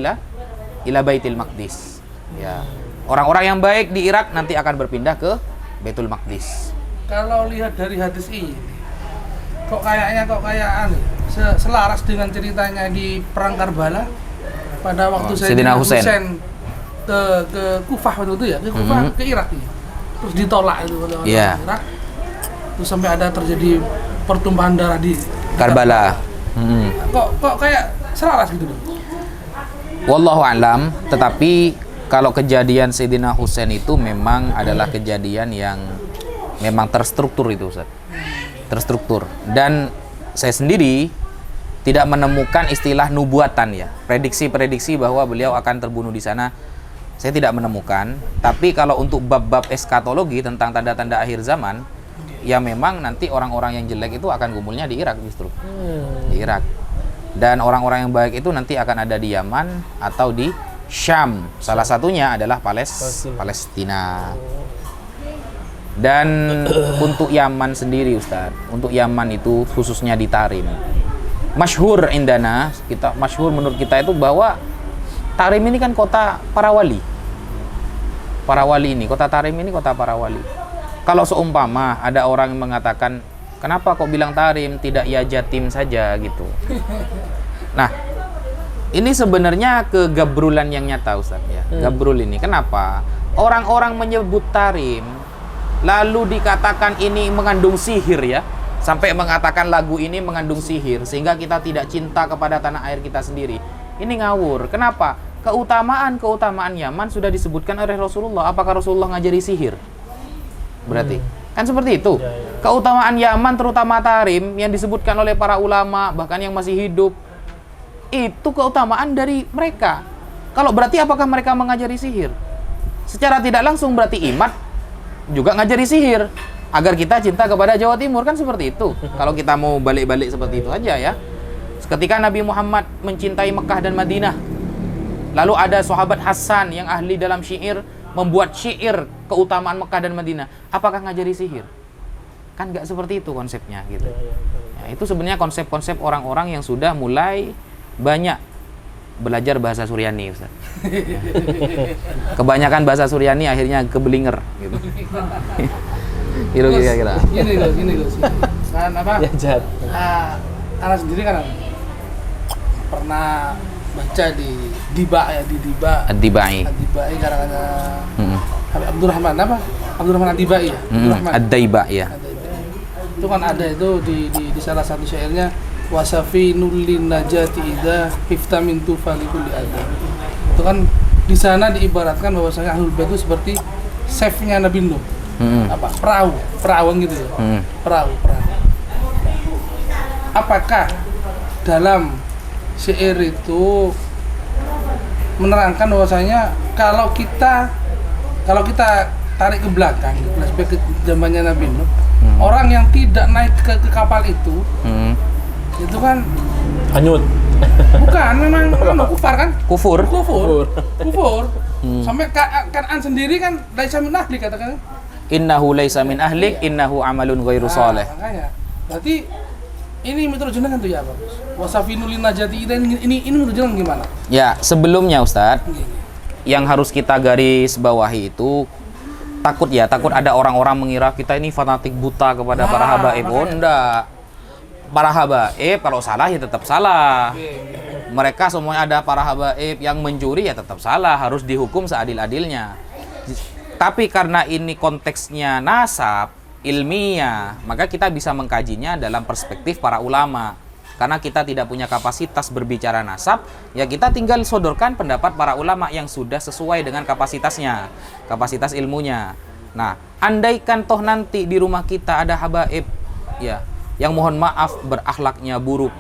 ila Baitul Maqdis. Ya. Orang-orang yang baik di Irak nanti akan berpindah ke Baitul Maqdis. kalau lihat dari hadis ini kok kayak selaras dengan ceritanya di perang Karbala pada waktu Sayyidina Sayyidina Husain. Husain ke Kufah waktu itu ya, ke Kufah, ke Irak ya. Terus ditolak itu oleh orang Iya. Irak. Terus sampai ada terjadi pertumpahan darah di Karbala. Kok kayak selaras gitu dong. Wallahu a'lam, tetapi kalau kejadian Sayyidina Husain itu memang adalah kejadian yang memang terstruktur itu, Ustaz. Terstruktur. Dan saya sendiri tidak menemukan istilah nubuatan ya. Prediksi-prediksi bahwa beliau akan terbunuh di sana saya tidak menemukan. Tapi kalau untuk bab-bab eskatologi tentang tanda-tanda akhir zaman, ya memang nanti orang-orang yang jelek itu akan kumpulnya di Irak justru. Di Irak. Dan orang-orang yang baik itu nanti akan ada di Yaman atau di Syam. Salah satunya adalah Palestina. Dan untuk Yaman sendiri, Ustaz, untuk Yaman itu khususnya di Tarim, masyhur indana, masyhur menurut kita itu bahwa Tarim ini kan kota para wali. Para wali ini, kota Tarim ini kota para wali. Kalau seumpama ada orang yang mengatakan, kenapa kok bilang Tarim, tidak ya Jatim saja gitu. Nah, ini sebenarnya kegabrulan yang nyata, Ustaz ya. Gabrul ini, kenapa? Orang-orang menyebut Tarim, lalu dikatakan ini mengandung sihir ya. Sampai mengatakan lagu ini mengandung sihir, sehingga kita tidak cinta kepada tanah air kita sendiri. Ini ngawur. Kenapa? Keutamaan Yaman sudah disebutkan oleh Rasulullah. Apakah Rasulullah ngajari sihir? Berarti kan seperti itu. Keutamaan Yaman terutama Tarim yang disebutkan oleh para ulama bahkan yang masih hidup, itu keutamaan dari mereka. Kalau berarti apakah mereka mengajari sihir? Secara tidak langsung berarti Imad juga ngajari sihir agar kita cinta kepada Jawa Timur, kan seperti itu. Kalau kita mau balik-balik seperti itu aja ya. Ketika Nabi Muhammad mencintai Mekah dan Madinah, lalu ada sahabat Hasan yang ahli dalam syair membuat syair keutamaan Mekah dan Madinah. Apakah ngajari sihir? Kan nggak seperti itu konsepnya gitu. Ya, itu sebenarnya konsep-konsep orang-orang yang sudah mulai banyak belajar bahasa Suryani, Ustaz. Ya. Kebanyakan bahasa Suryani akhirnya kebelinger gitu. Gitu kira-kira. Gini Gus. Kan apa? Ya jahat. Anak sendiri kan pernah baca di Diba Ad-Dibai. Ad-Dibai karangannya Habib Abdurrahman apa? Abdurrahman Ad-Dibai ya? Ad-Daiba ya. Itu kan ada itu di salah satu syairnya wasafinul linajati idza hifta min tufali kulli adza. Itu kan di sana diibaratkan bahwasanya Ahlul Bait itu seperti chefnya Nabi Nuh. Apa? Perahu gitu ya. Perahu. Apakah dalam syair itu menerangkan bahwasanya kalau kita tarik ke belakang, flashback ke zamannya Nabi Nuh, orang yang tidak naik ke kapal itu kan Hanyut. bukan memang kufar kan? Kufur. Sampai Kan'an sendiri kan laisa min ahli katakan. Innahu laisa min ahlik, innahu amalun ghairu sholeh. Makanya. Berarti ini menurut jenengan tuh ya Pak. Wasafinu linajati ini menurut jenengan gimana? Ya, sebelumnya Ustadz, yang harus kita garis bawahi itu takut ada orang-orang mengira kita ini fanatik buta kepada para habaib. Oh, enggak. Para habaib kalau salah ya tetap salah. Mereka semuanya ada para habaib yang mencuri ya tetap salah, harus dihukum seadil-adilnya. Tapi karena ini konteksnya nasab, ilmiah, maka kita bisa mengkajinya dalam perspektif para ulama. Karena kita tidak punya kapasitas berbicara nasab, ya kita tinggal sodorkan pendapat para ulama yang sudah sesuai dengan kapasitasnya, kapasitas ilmunya. Nah, andaikan toh nanti di rumah kita ada habaib, ya, yang mohon maaf berakhlaknya buruk,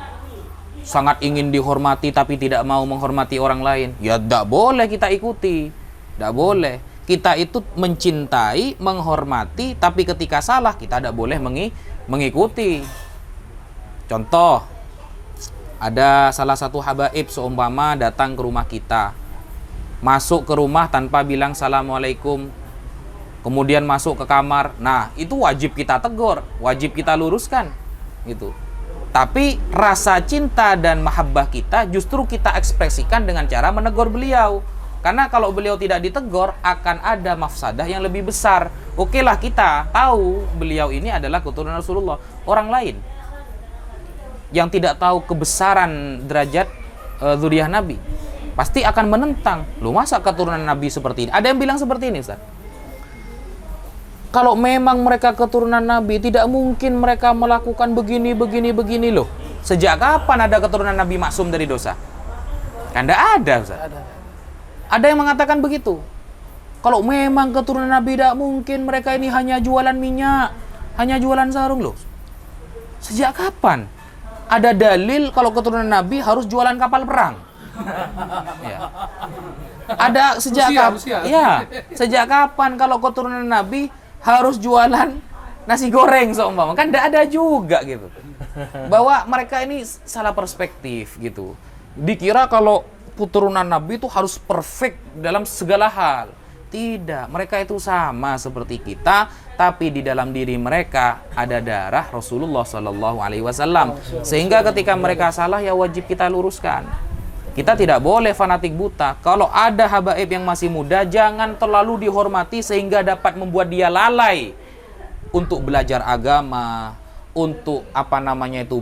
sangat ingin dihormati tapi tidak mau menghormati orang lain, ya tidak boleh kita ikuti, tidak boleh. Kita itu mencintai, menghormati, tapi ketika salah kita tidak boleh mengikuti. Contoh, ada salah satu habaib seumpama datang ke rumah kita, masuk ke rumah tanpa bilang assalamualaikum, kemudian masuk ke kamar. Nah, itu wajib kita tegur, wajib kita luruskan, gitu. Tapi rasa cinta dan mahabbah kita justru kita ekspresikan dengan cara menegur beliau. Karena kalau beliau tidak ditegur, akan ada mafsadah yang lebih besar. Oke lah, kita tahu beliau ini adalah keturunan Rasulullah. Orang lain yang tidak tahu kebesaran derajat dzurriyyah Nabi pasti akan menentang. Loh, masa keturunan Nabi seperti ini? Ada yang bilang seperti ini, Ustaz. Kalau memang mereka keturunan Nabi, tidak mungkin mereka melakukan begini loh. Sejak kapan ada keturunan Nabi maksum dari dosa? Kan tidak ada, Ustaz. Ada yang mengatakan begitu. Kalau memang keturunan Nabi, tidak mungkin mereka ini hanya jualan minyak, hanya jualan sarung loh. Sejak kapan ada dalil kalau keturunan Nabi harus jualan kapal perang? Ya. Ada sejak kapan? Ya, sejak kapan kalau keturunan Nabi harus jualan nasi goreng seumpama? Kan tidak ada juga gitu. Bahwa mereka ini salah perspektif gitu. Dikira kalau keturunan Nabi itu harus perfect dalam segala hal. Tidak, mereka itu sama seperti kita, tapi di dalam diri mereka ada darah Rasulullah Shallallahu Alaihi Wasallam. Sehingga ketika mereka salah, ya wajib kita luruskan. Kita tidak boleh fanatik buta. Kalau ada habaib yang masih muda, jangan terlalu dihormati sehingga dapat membuat dia lalai untuk belajar agama, untuk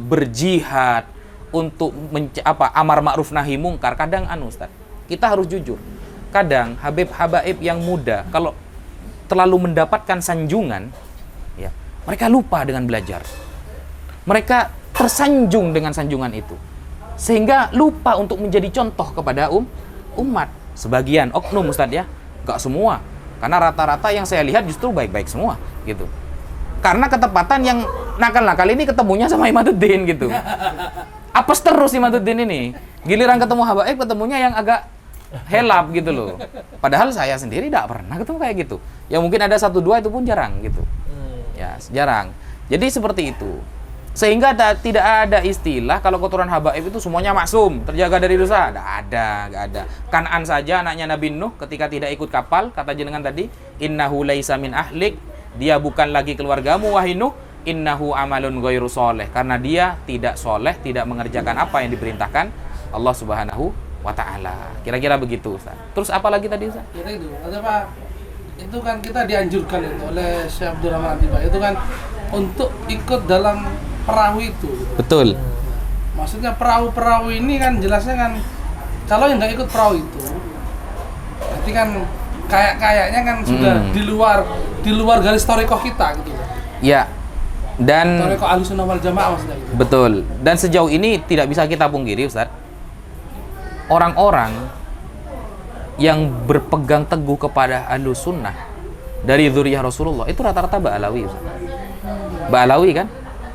berjihad, untuk amar ma'ruf nahi mungkar. Kadang Ustaz, kita harus jujur. Kadang habaib yang muda kalau terlalu mendapatkan sanjungan, ya, mereka lupa dengan belajar. Mereka tersanjung dengan sanjungan itu. Sehingga lupa untuk menjadi contoh kepada umat. Sebagian oknum, Ustaz, ya. Enggak semua. Karena rata-rata yang saya lihat justru baik-baik semua, gitu. Karena ketepatan yang nakal-nakal ini ketemunya sama Imaduddin, gitu. Apes terus Imaduddin ini. Giliran ketemu habaib, ketemunya yang agak helap gitu loh. Padahal saya sendiri tidak pernah ketemu kayak gitu. Ya mungkin ada 1-2 itu pun jarang gitu. Ya, jarang. Jadi seperti itu. Sehingga tidak ada istilah kalau keturunan habaib itu semuanya maksum, terjaga dari dosa. Nggak ada. Kan'an saja anaknya Nabi Nuh ketika tidak ikut kapal, kata jenengan tadi, innahu laisa min ahlik, dia bukan lagi keluargamu wahai Nuh, innahu amalun ghairu sholeh, karena dia tidak soleh, tidak mengerjakan apa yang diperintahkan Allah Subhanahu wa ta'ala. Kira-kira begitu, Ustaz. Terus apa lagi tadi, Ustaz? Ya itu, ada Pak. Itu kan kita dianjurkan itu oleh Syekh Abdul Rahman Atiba. Itu kan untuk ikut dalam perahu itu. Betul. Maksudnya perahu-perahu ini kan jelasnya kan kalau yang nggak ikut perahu itu, berarti kan kayaknya kan sudah di luar garis thariqah kita gitu. Ya. Dan thariqah Ahlussunnah wal Jamaah maksudnya gitu. Betul. Dan sejauh ini tidak bisa kita pungkiri, Ustaz. Orang-orang yang berpegang teguh kepada Ahlussunnah dari dzurriyyah Rasulullah itu rata-rata Ba'alawi, Ustaz. Ba'alawi kan?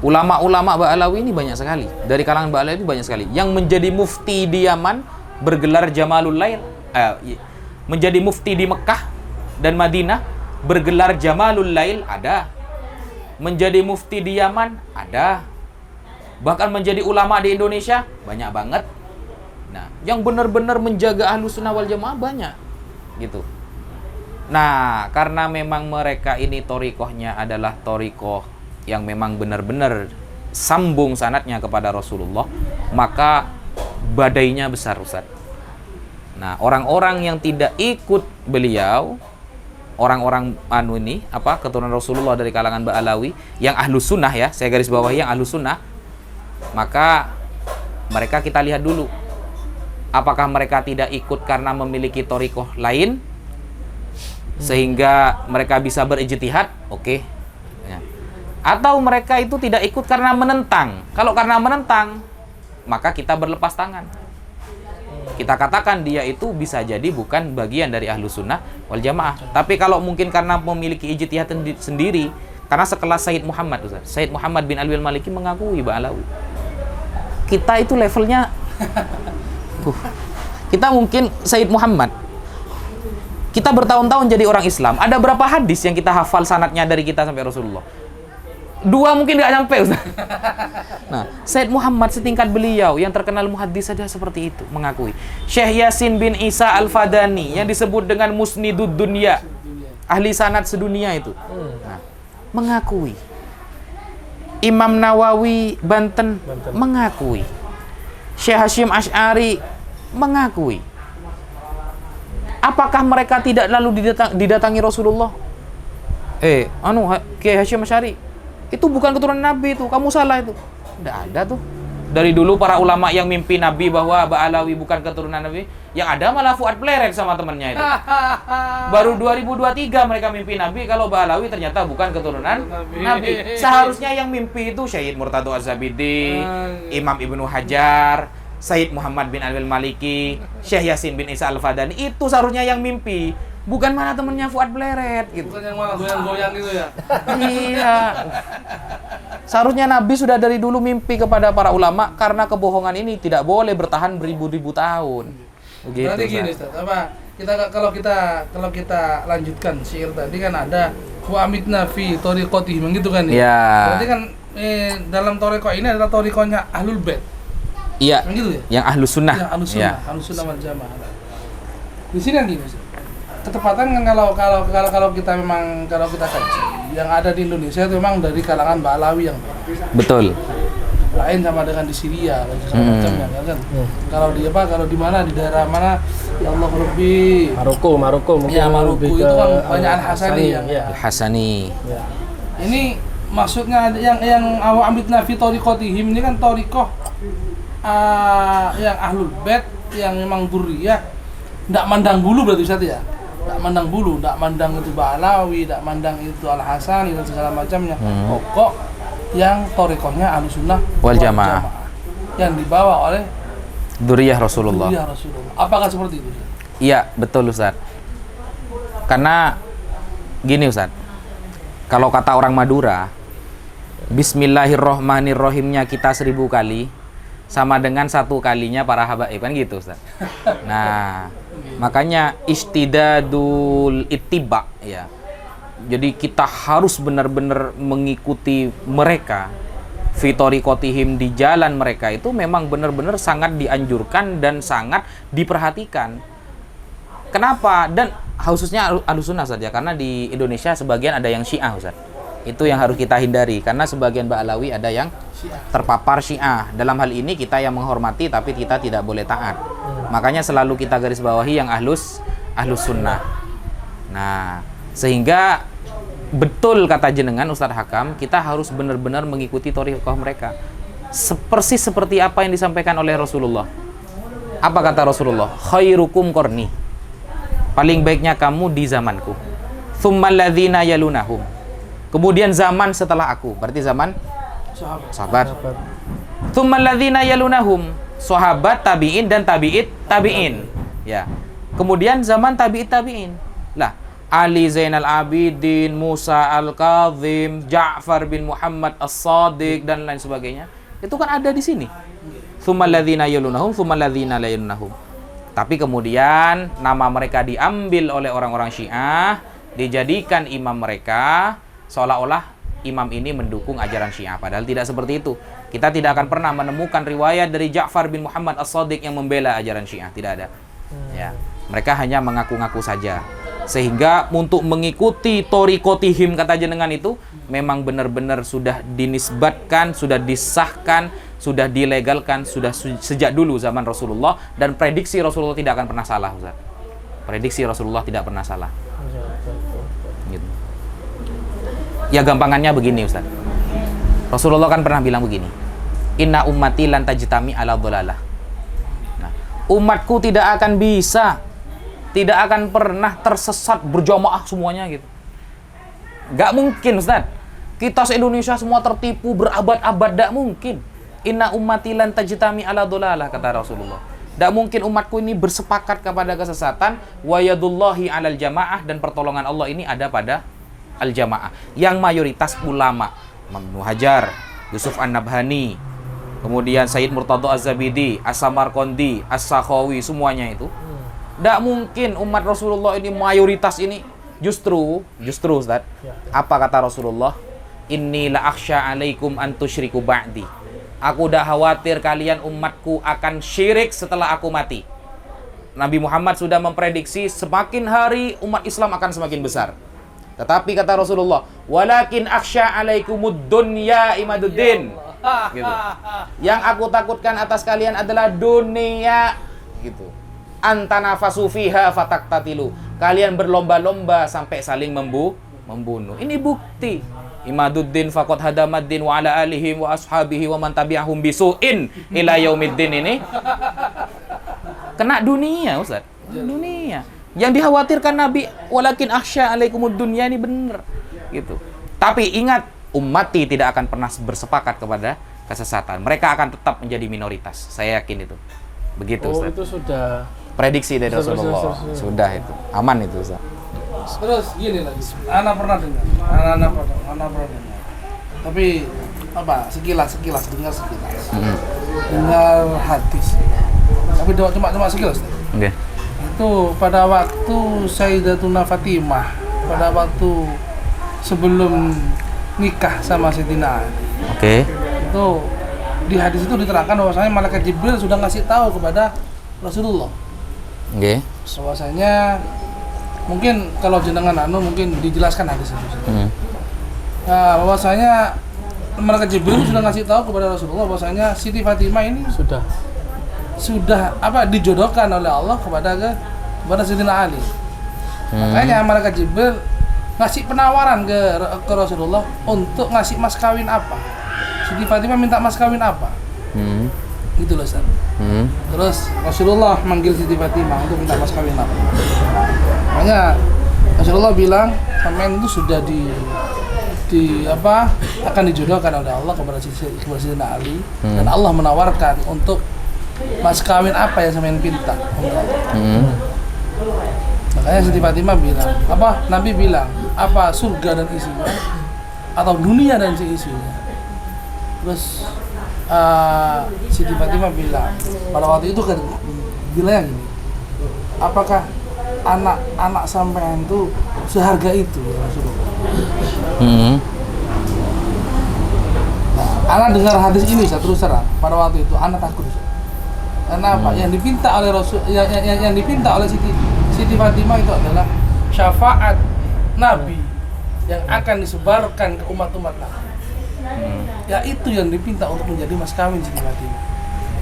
Ulama-ulama Ba'alawi ini banyak sekali. Dari kalangan Ba'alawi itu banyak sekali. Yang menjadi mufti di Yaman bergelar Jamalul Lail, menjadi mufti di Mekah dan Madinah bergelar Jamalul Lail ada. Menjadi mufti di Yaman ada. Bahkan menjadi ulama di Indonesia banyak banget. Nah, yang benar-benar menjaga Ahlussunnah wal Jamaah banyak. gitu. Nah, karena memang mereka ini torikohnya adalah torikoh yang memang benar-benar sambung sanadnya kepada Rasulullah, maka badainya besar, Ustaz. Nah, orang-orang yang tidak ikut beliau, orang-orang keturunan Rasulullah dari kalangan Ba'alawi, yang ahlus sunnah ya, saya garis bawahi yang ahlus sunnah, maka mereka kita lihat dulu, apakah mereka tidak ikut karena memiliki torikoh lain, sehingga mereka bisa berijtihad, oke. Ya. Atau mereka itu tidak ikut karena menentang. Kalau karena menentang, maka kita berlepas tangan. Kita katakan dia itu bisa jadi bukan bagian dari ahlus sunnah wal jamaah. Tapi kalau mungkin karena memiliki ijtihad sendiri, karena sekelas Sayyid Muhammad, Ustaz. Sayyid Muhammad bin Alwi al-Maliki mengakui Ba'alawi. Kita itu levelnya kita mungkin Sayyid Muhammad. Kita bertahun-tahun jadi orang Islam. Ada berapa hadis yang kita hafal sanadnya dari kita sampai Rasulullah? 2 mungkin nggak nyampe, Ustaz. Nah, Sayyid Muhammad setingkat beliau yang terkenal muhaddis saja seperti itu mengakui. Syekh Yasin bin Isa Al-Fadani yang disebut dengan Musnidud Dunya, ahli sanad sedunia itu. Nah, mengakui. Imam Nawawi Banten mengakui. Syekh Hashim Asy'ari mengakui. Apakah mereka tidak lalu didatangi Rasulullah? Kiai Hashim Asy'ari, itu bukan keturunan Nabi itu, kamu salah itu. Tidak ada tuh. Dari dulu para ulama yang mimpi Nabi bahwa Ba'alawi bukan keturunan Nabi, yang ada malah Fuad Pleret sama temannya itu. Baru 2023 mereka mimpi Nabi kalau Ba'alawi ternyata bukan keturunan Nabi. Seharusnya yang mimpi itu Syahid Murtado Az-Zabidi, Imam Ibnu Hajar, Sayyid Muhammad bin Alwi al-Maliki, Syekh Yasin bin Isa Al-Fadani, itu seharusnya yang mimpi, bukan mana temennya Fuad Pleret gitu. Bukan yang malah goyang-goyang gitu ya. Iya. Seharusnya Nabi sudah dari dulu mimpi kepada para ulama, karena kebohongan ini tidak boleh bertahan beribu-ribu tahun. Begitu. Berarti gini, Ustaz, kalau kita lanjutkan syair tadi kan ada wa amitna fi thariqatihim gitu kan ya. Ya. Berarti kan dalam thariqah ini adalah thariqahnya Ahlul Bait. Iya, gitu ya? yang ahlus sunnah. Yang ahlus sunnah, ahlus sunnah wal jamaah. Di sini kan gini, ketepatan kan kalau kita kaji, yang ada di Indonesia itu memang dari kalangan Ba'alawi yang betul. Lain sama dengan di Syria, macamnya kan. Kalau di mana, di daerah mana? Ya Allah Rabbi. Maroko mungkin. Ya Maroko itu kan banyak Al-Hasani yang Al-Hasani. Ya. Ini maksudnya yang awak ambil nafi thariqatihim ini kan thariqah yang ahlul bait yang memang dzurriyyah, ndak mandang bulu berarti Ustaz ya. Ndak mandang bulu, ndak mandang itu Ba'alawi, ndak mandang itu Al-Hasani dan segala macamnya. Pokok yang thariqahnya Ahlussunnah wal Jamaah yang dibawa oleh dzurriyyah Rasulullah. Apakah seperti itu? Iya, betul Ustaz. Karena gini Ustaz. Kalau kata orang Madura, Bismillahirrohmanirrohimnya kita 1000 kali sama dengan 1 kalinya para habaib, kan gitu Ustaz. Nah, makanya istidadul ittiba ya. Jadi kita harus benar-benar mengikuti mereka. Fi thariqatihim, di jalan mereka itu memang benar-benar sangat dianjurkan dan sangat diperhatikan. Kenapa? Dan khususnya Ahlussunnah saja, karena di Indonesia sebagian ada yang Syiah Ustaz. Itu yang harus kita hindari, karena sebagian Ba'alawi ada yang terpapar Syiah. Dalam hal ini kita yang menghormati tapi kita tidak boleh taat. Makanya selalu kita garis bawahi yang ahlus sunnah. Nah, sehingga betul kata jenengan Ustadz Hakam, kita harus benar-benar mengikuti thariqah mereka. Persis seperti apa yang disampaikan oleh Rasulullah. Apa kata Rasulullah? Khairukum qarni. Paling baiknya kamu di zamanku. Tsummal ladzina yalunahum. Kemudian zaman setelah aku, berarti zaman sahabat. Tsummal ladzina yalunahum, sahabat, tabi'in dan tabi'in. Ya. Kemudian zaman tabi'in. Lah, Ali Zainal Abidin, Musa Al-Kazim, Ja'far bin Muhammad As-Sadiq dan lain sebagainya. Itu kan ada di sini. Tsummal ladzina yalunahum, tsummal ladzina la yalunahum. Tapi kemudian nama mereka diambil oleh orang-orang Syiah, dijadikan imam mereka, seolah-olah imam ini mendukung ajaran Syiah. Padahal tidak seperti itu. Kita tidak akan pernah menemukan riwayat dari Ja'far bin Muhammad As-Sadiq yang membela ajaran Syiah. Tidak ada. Ya. Mereka hanya mengaku-ngaku saja. Sehingga untuk mengikuti torikotihim kata jenengan itu memang benar-benar sudah dinisbatkan, sudah disahkan, sudah dilegalkan, sudah sejak dulu zaman Rasulullah, dan prediksi Rasulullah tidak akan pernah salah, Ustaz. Prediksi Rasulullah tidak pernah salah. Gitu. Ya gampangannya begini, Ustaz. Rasulullah kan pernah bilang begini, inna ummati lan tajtami ala dhalalah. Nah, umatku tidak akan bisa, tidak akan pernah tersesat berjamaah semuanya gitu. Gak mungkin, Ustaz. Kita se-Indonesia semua tertipu berabad-abad, gak mungkin. Inna ummati lan tajtami ala dhalalah, kata Rasulullah. Gak mungkin umatku ini bersepakat kepada kesesatan. Wa yadullahi alal jamaah, dan pertolongan Allah ini ada pada al-jamaah. Yang mayoritas ulama, Imam Hajar, Yusuf An-Nabhani, kemudian Sayyid Murtadha Az-Zabidi, As-Samarqandi, As-Sakhawi, semuanya itu. Tidak mungkin umat Rasulullah ini mayoritas ini. Justru Ustaz, apa kata Rasulullah? Inni la akhsha alaikum an tusyriku ba'di. Aku dah khawatir kalian umatku akan syirik setelah aku mati. Nabi Muhammad sudah memprediksi semakin hari umat Islam akan semakin besar. Tetapi kata Rasulullah, walakin akhsha alaikumud dunya imaduddin. Gitu. Yang aku takutkan atas kalian adalah dunia, gitu. Antanafasu fiha fataktatilu. Kalian berlomba-lomba sampai saling membunuh. Ini bukti. Imaduddin faqad hadamaddin wa ala alihim wa ashabihi wa man tabi'ahum bisu'in ila yaumiddin ini. Kena dunia, Ustaz. Dunia. Yang dikhawatirkan Nabi, walakin akhsha alaikumud dunya, ini benar. Gitu. Tapi ingat, ummati tidak akan pernah bersepakat kepada kesesatan. Mereka akan tetap menjadi minoritas. Saya yakin itu. Begitu, Ustaz. Itu sudah prediksi dari Rasulullah. Sudah itu. Aman itu, Ustaz. Terus gini lagi, anak pernah dengar, anak pernah dengar. Tapi apa? Sekilas dengar sekilas. Dengar hadis. Tapi cuma sekilas. Oke. Itu pada waktu Sayyidatuna Fatimah, pada waktu sebelum nikah sama Sayyidina Ali. Oke. Itu di hadis itu diterangkan bahwasanya malaikat Jibril sudah ngasih tahu kepada Rasulullah. Oke. Bahwasanya mungkin kalau jenengan mungkin dijelaskan hadis itu. Nah, bahwasanya malaikat Jibril sudah ngasih tahu kepada Rasulullah bahwasanya Siti Fatimah ini sudah dijodohkan oleh Allah kepada Sayyidina Ali. Makanya malaikat Jibril ngasih penawaran ke Rasulullah untuk ngasih mas kawin apa. Siti Fatimah minta mas kawin apa? Gitu loh, Ustaz. Terus Rasulullah manggil Siti Fatimah untuk minta mas kawin apa. Makanya Rasulullah bilang, sampean itu sudah akan dijodohkan oleh Allah kepada Sayyidina Ali, dan Allah menawarkan untuk mas kawin apa yang sampean pinta. Makanya Siti Fatimah bilang, Nabi bilang, apa surga dan isinya atau dunia dan isinya. Terus Siti Fatimah bilang, pada waktu itu kan bilang gini, apakah anak sampean itu seharga itu ya Rasulullah? Nah, anak dengar hadis ini saya terus terang, pada waktu itu anak takut. Karena apa? Yang dipinta oleh Rasul, yang dipinta oleh Siti Fatimah itu adalah syafaat Nabi yang akan disebarkan ke umat-umat Nabi. Ya itu yang dipinta untuk menjadi mas kawin Siti Fatimah.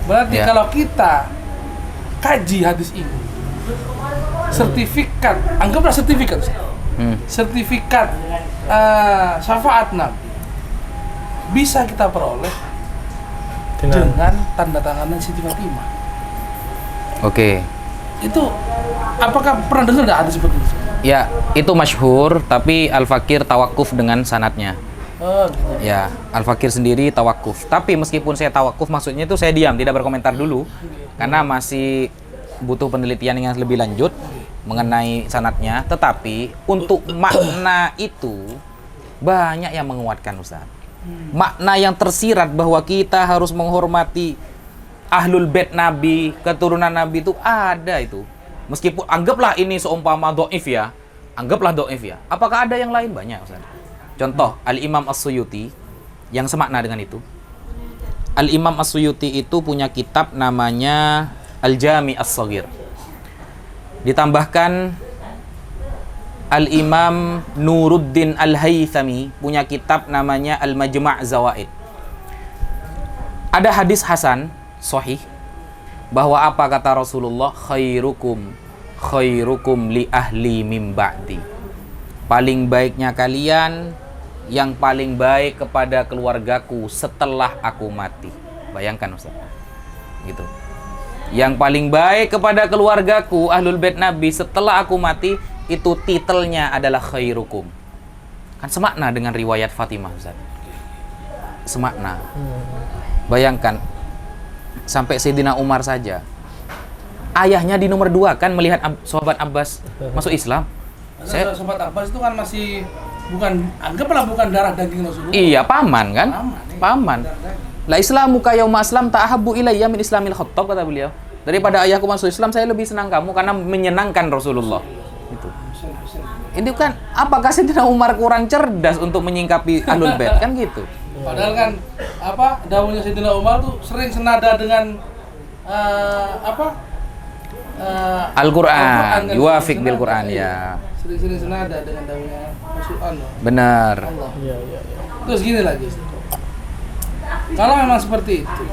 Berarti kalau kita kaji hadis ini, sertifikat, anggaplah sertifikat, sertifikat syafaat Nabi bisa kita peroleh dengan tanda tanganan Siti Fatimah. Oke. Itu apakah pernah dengar nggak ada seperti itu? Ya, itu masyhur, tapi Al-Fakir tawakuf dengan sanadnya. Oh, gitu. Ya, Al-Fakir sendiri tawakuf. Tapi meskipun saya tawakuf, maksudnya itu saya diam, tidak berkomentar dulu, karena masih butuh penelitian yang lebih lanjut mengenai sanadnya. Tetapi untuk makna itu banyak yang menguatkan, Ustaz. Makna yang tersirat bahwa kita harus menghormati Ahlul Bait Nabi, keturunan Nabi itu ada itu. Meskipun anggaplah ini seumpama dhaif ya, anggaplah dhaif ya. Apakah ada yang lain? Banyak, Ustaz. Contoh, Al-Imam As-Suyuti yang semakna dengan itu. Al-Imam As-Suyuti itu punya kitab namanya Al-Jami As-Shaghir. Ditambahkan Al-Imam Nuruddin Al-Haythami punya kitab namanya Al-Majma' Zawaid. Ada hadis hasan sahih bahwa apa kata Rasulullah, khairukum li ahli min ba'di. Paling baiknya kalian yang paling baik kepada keluargaku setelah aku mati. Bayangkan Ustaz. Gitu. Yang paling baik kepada keluargaku Ahlul Bait Nabi setelah aku mati, itu titelnya adalah khairukum. Kan semakna dengan riwayat Fatimah Ustaz. Semakna. Bayangkan sampai Sayyidina Umar saja, ayahnya di nomor 2 kan melihat sahabat Abbas masuk Islam. Sahabat Abbas itu kan masih anggaplah bukan darah daging Rasulullah. Iya, paman kan? Paman. La islamu ka yauma aslam ta'ahabbu ilayya min islamil Khattab, kata beliau. Daripada ayahku masuk Islam, saya lebih senang kamu karena menyenangkan Rasulullah. Itu. Ini kan apakah Sayyidina Umar kurang cerdas untuk menyingkapi Ahlul Bait kan gitu. Padahal kan daunnya Sayyidina Umar tuh sering senada dengan Al-Qur'an, kan, yuwafiq bil Qur'an ya. Sering senada dengan daunnya Al-Qur'an. Benar. Allah. Iya. Terus gini lagi. Kalau memang seperti itu,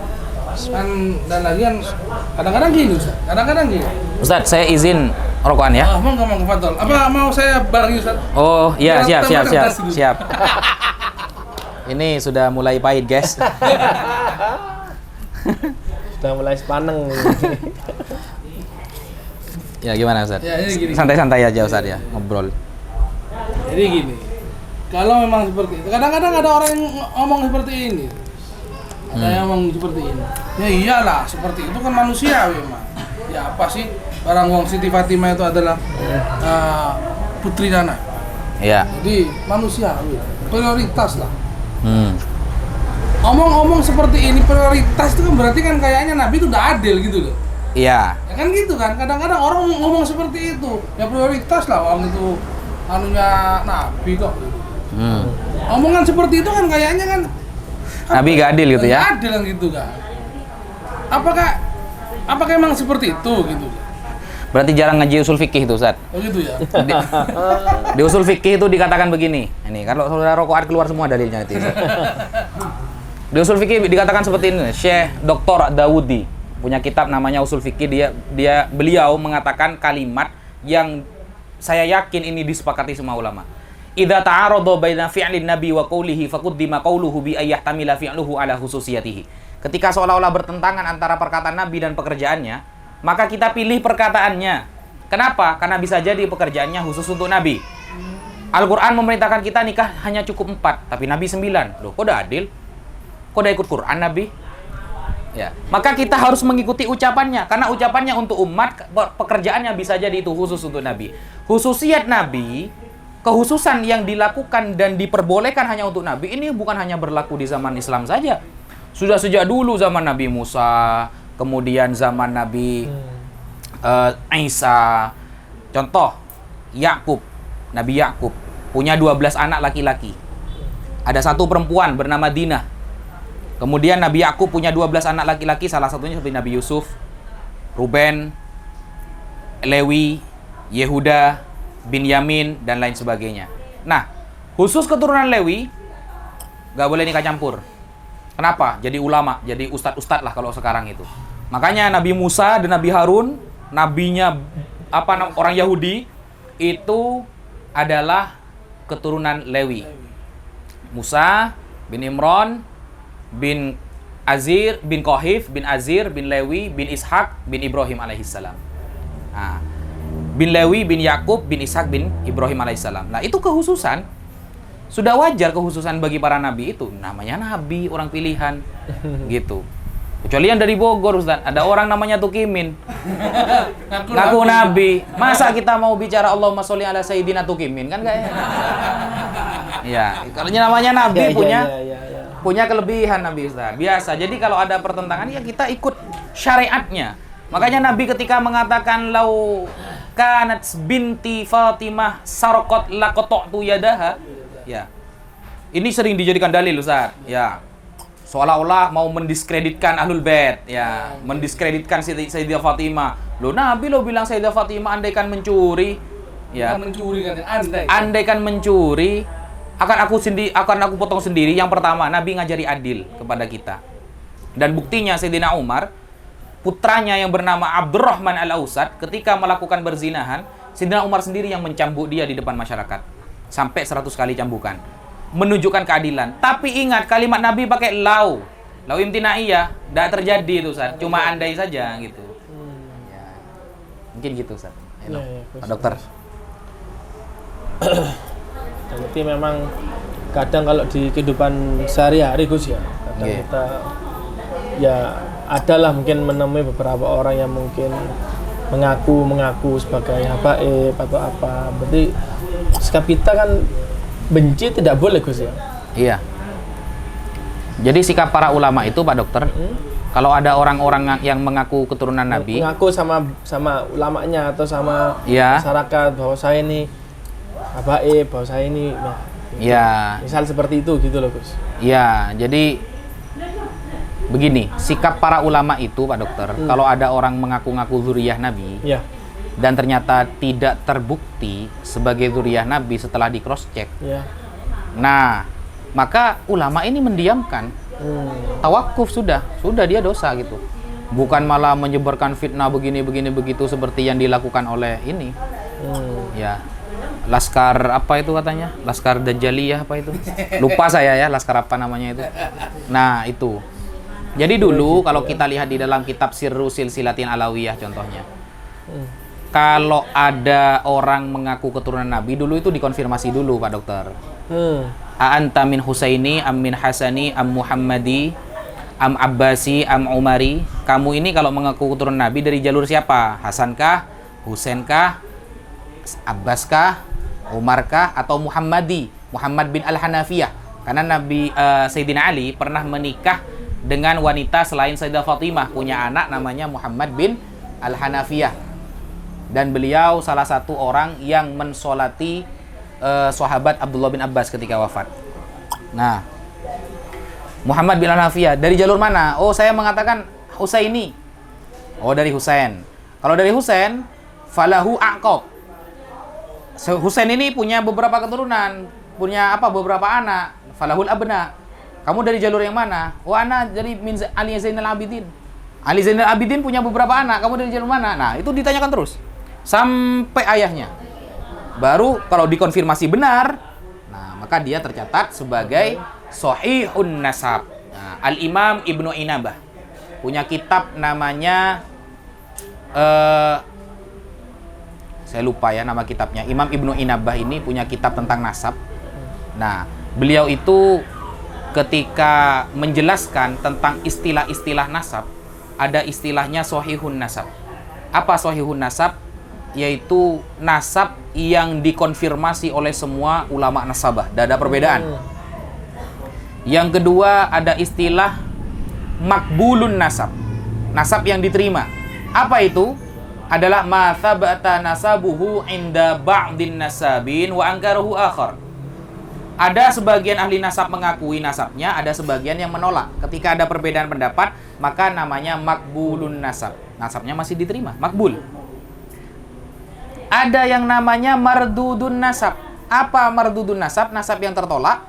kan dan lagi kan kadang-kadang gini, Ustaz. Ustaz, saya izin rokokan ya. Monggo Fadol. Apa mau saya barengi Ustaz? Oh, iya, siap. Dulu. Siap. Ini sudah mulai pahit, guys. Sudah mulai sepaneng. Ya, gimana Ustaz? Ya, ini gini. Santai-santai aja Ustaz ya, ngobrol. Jadi gini. Kalau memang seperti itu, kadang-kadang ada orang yang ngomong seperti ini. Ada yang ngomong seperti ini. Ya iyalah, seperti itu kan manusiawi, Mas. Ya apa sih? Barang wong Siti Fatimah itu adalah putri Nana. Iya. Jadi manusiawi, prioritas lah. Omong-omong seperti ini prioritas itu kan berarti kan kayaknya Nabi itu udah adil gitu loh. Iya. Ya kan gitu kan. Kadang-kadang orang ngomong seperti itu. Ya prioritas lah orang itu anunya Nabi kok. Omongan seperti itu kan kayaknya kan Nabi gak adil gitu ya? Gak adil kan gitu kan. Apakah emang seperti itu gitu? Berarti jarang ngaji usul fikih itu Ustaz. Oh gitu ya. Di usul fikih itu dikatakan begini. Ini kalau saudara rokokan keluar semua dalilnya nanti. Di usul fikih dikatakan seperti ini. Syekh Dr. Dawudi punya kitab namanya Usul Fikih. Beliau mengatakan kalimat yang saya yakin ini disepakati semua ulama. Idza ta'arada baina fi'lin nabi wa qawlihi faqaddima qawluhu bi ayyahtamila fi'luhu ala khususiyatihi. Ketika seolah-olah bertentangan antara perkataan Nabi dan pekerjaannya, maka kita pilih perkataannya. Kenapa? Karena bisa jadi pekerjaannya khusus untuk Nabi. Al-Qur'an memerintahkan kita nikah hanya cukup 4, tapi Nabi 9. Loh, kok udah adil? Kok udah ikut Quran Nabi? Ya, maka kita harus mengikuti ucapannya karena ucapannya untuk umat, pekerjaannya bisa jadi itu khusus untuk Nabi. Khususiat Nabi, kehususan yang dilakukan dan diperbolehkan hanya untuk Nabi ini bukan hanya berlaku di zaman Islam saja. Sudah sejak dulu zaman Nabi Musa, kemudian zaman Nabi Isa. Contoh, Nabi Yakub punya 12 anak laki-laki. Ada satu perempuan bernama Dinah. Kemudian Nabi Yakub punya 12 anak laki-laki, salah satunya seperti Nabi Yusuf, Ruben, Lewi, Yehuda, Binyamin, dan lain sebagainya. Nah, khusus keturunan Lewi gak boleh nikah campur. Kenapa? Jadi ulama, jadi ustadz-ustadz lah kalau sekarang itu. Makanya Nabi Musa dan Nabi Harun, nabinya orang Yahudi, itu adalah keturunan Lewi. Musa bin Imran bin Azir bin Kohif bin Azir bin Lewi bin Ishak bin Ibrahim alaihissalam. Nah, bin Lewi bin Yakub bin Ishak bin Ibrahim alaihissalam. Nah, itu kehususan. Sudah wajar kehususan bagi para nabi itu. Namanya nabi, orang pilihan. Gitu. Kecuali yang dari Bogor, Ustaz. Ada orang namanya Tukimin. Ngaku nabi. Masa kita mau bicara Allahumma sholli ala sayyidina Tukimin? Kan kayaknya. Ya, kalau namanya nabi punya kelebihan Nabi Ustaz. Biasa. Jadi kalau ada pertentangan ya kita ikut syariatnya. Makanya Nabi ketika mengatakan lau kanat binti Fatimah sarqat laqata'tu yadaha. Ya. Ini sering dijadikan dalil Ustaz. Ya. seolah-olah mau mendiskreditkan Ahlul Bait, ya, mendiskreditkan Sayyidah Fatimah. Loh, Nabi lo bilang Sayyidah Fatimah andaikan mencuri, ya. Bukan mencuri kan, andai. Andaikan mencuri, akan aku potong sendiri. Yang pertama, Nabi ngajari adil kepada kita. Dan buktinya Sayyidina Umar, putranya yang bernama Abdurrahman Al-Ausad, ketika melakukan berzinahan, Sayyidina Umar sendiri yang mencambuk dia di depan masyarakat. Sampai 100 kali cambukan. Menunjukkan keadilan. Tapi ingat, kalimat Nabi pakai lau imtinaiyah, tidak terjadi itu, Ustaz. Cuma andai saja gitu. Ya. Mungkin gitu, Ustaz. Ya, Pak Dokter. Berarti memang kadang kalau di kehidupan sehari-hari Gus ya, kadang Iya. kita ya adalah mungkin menemui beberapa orang yang mungkin mengaku sebagai habaib atau apa. Berarti sikap kita kan benci tidak boleh Gus ya. Iya. Jadi sikap para ulama itu, Pak Dokter, kalau ada orang-orang yang mengaku keturunan Nabi, Mengaku sama ulamanya atau sama Iya. masyarakat bahwa saya ini habaib, bahwa saya ini nah, gitu. ya, Misal seperti itu gitu loh Gus. ya, jadi begini, sikap para ulama itu, Pak Dokter, kalau ada orang mengaku-ngaku zuriyah Nabi Ya. dan ternyata tidak terbukti sebagai zuriyah Nabi setelah di cross check, Ya. nah, maka ulama ini mendiamkan, tawakuf sudah dia dosa gitu. Bukan malah menyebarkan fitnah begini begitu seperti yang dilakukan oleh ini. Ya. Laskar apa itu katanya? Laskar Dajjaliyah apa itu? Lupa saya ya, laskar apa namanya itu. Nah, itu. Jadi dulu kalau kita lihat di dalam kitab Sirru Silsilatin Alawiyah contohnya. Kalau ada orang mengaku keturunan Nabi, dulu itu dikonfirmasi dulu, Pak Dokter. A'anta min Husaini, am min Hasani, am Muhammadi, am Abbasi, am Umari. Kamu ini kalau mengaku keturunan Nabi dari jalur siapa? Hasankah? Husainkah? Abbaskah? Umarkah? Atau Muhammadi? Muhammad bin Al-Hanafiyah. Karena Nabi Sayyidina Ali pernah menikah dengan wanita selain Sayyidah Fatimah, punya anak namanya Muhammad bin Al-Hanafiyah. Dan beliau salah satu orang yang mensolati sahabat Abdullah bin Abbas ketika wafat. Nah, Muhammad bin Al-Hanafiyah dari jalur mana? Oh, saya mengatakan Husaini. Oh, dari Husain. Kalau dari Husain, falahu aqab. Husain ini punya beberapa keturunan, punya beberapa anak. Falahul abna. Kamu dari jalur yang mana? Oh, ana dari Ali Zainal Abidin. Ali Zainal Abidin punya beberapa anak. Kamu dari jalur mana? Nah, itu ditanyakan terus sampai ayahnya. Baru kalau dikonfirmasi benar, nah maka dia tercatat sebagai Shahihun Nasab. Nah, Al-Imam Ibnu Inabah punya kitab namanya saya lupa ya nama kitabnya. Imam Ibnu Inabah ini punya kitab tentang nasab. Nah, beliau itu ketika menjelaskan tentang istilah-istilah nasab, ada istilahnya Shahihun Nasab. Apa Shahihun Nasab? Yaitu nasab yang dikonfirmasi oleh semua ulama nasabah. Tidak ada perbedaan. Yang kedua ada istilah makbulun nasab. Nasab yang diterima. Apa itu? Adalah ma thabata nasabuhu inda ba'din nasabin wa angkarahu akhar. Ada sebagian ahli nasab mengakui nasabnya, ada sebagian yang menolak. Ketika ada perbedaan pendapat, maka namanya makbulun nasab. Nasabnya masih diterima, makbul. Ada yang namanya mardudun nasab. Apa mardudun nasab? Nasab yang tertolak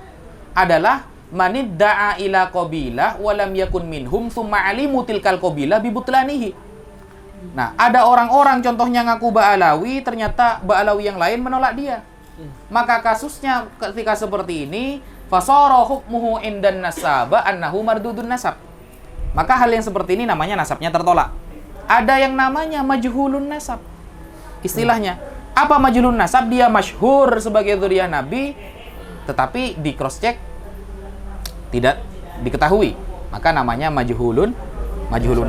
adalah manidda'a ila qabilah wa lam yakun minhum thumma alimu tilkal qabilah bibutlanihi. Nah, ada orang-orang contohnya ngaku Ba'alawi, ternyata Ba'alawi yang lain menolak dia. Maka kasusnya ketika seperti ini, fasara hukmuhu indan nasaba annahu mardudun nasab. Maka hal yang seperti ini namanya nasabnya tertolak. Ada yang namanya majhulun nasab. Istilahnya, apa majhulun nasab? Dia masyhur sebagai dzurriyyah Nabi, tetapi di cross check tidak diketahui. Maka namanya majhulun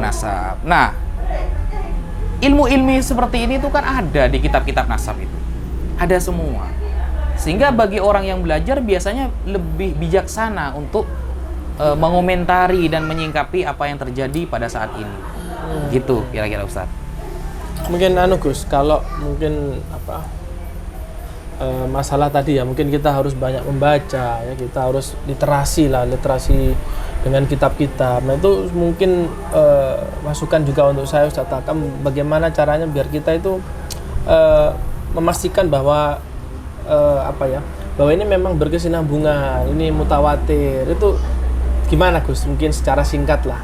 nasab. Nah, ilmu-ilmu seperti ini tuh kan ada di kitab-kitab nasab itu. Ada semua. Sehingga bagi orang yang belajar biasanya lebih bijaksana untuk mengomentari dan menyingkapi apa yang terjadi pada saat ini. Gitu kira-kira Ustaz. Mungkin Gus, kalau mungkin masalah tadi ya, mungkin kita harus banyak membaca ya, kita harus literasi dengan kitab-kitab. Nah itu mungkin masukan juga untuk saya Ustaz Hakam, bagaimana caranya biar kita itu memastikan bahwa bahwa ini memang berkesinambungan, ini mutawatir. Itu gimana Gus? Mungkin secara singkat lah.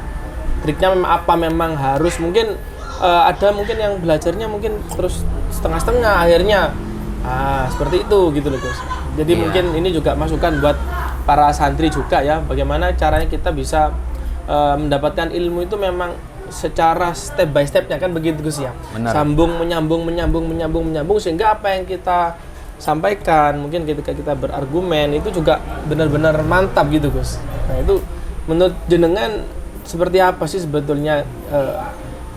Triknya memang harus mungkin ada mungkin yang belajarnya mungkin terus setengah-setengah akhirnya seperti itu gitu loh Gus. Jadi mungkin ini juga masukan buat para santri juga ya, bagaimana caranya kita bisa mendapatkan ilmu itu memang secara step by stepnya kan begitu Gus ya. Benar. Sambung menyambung sehingga apa yang kita sampaikan mungkin ketika kita berargumen itu juga benar-benar mantap gitu Gus. Nah itu menurut jenengan seperti apa sih sebetulnya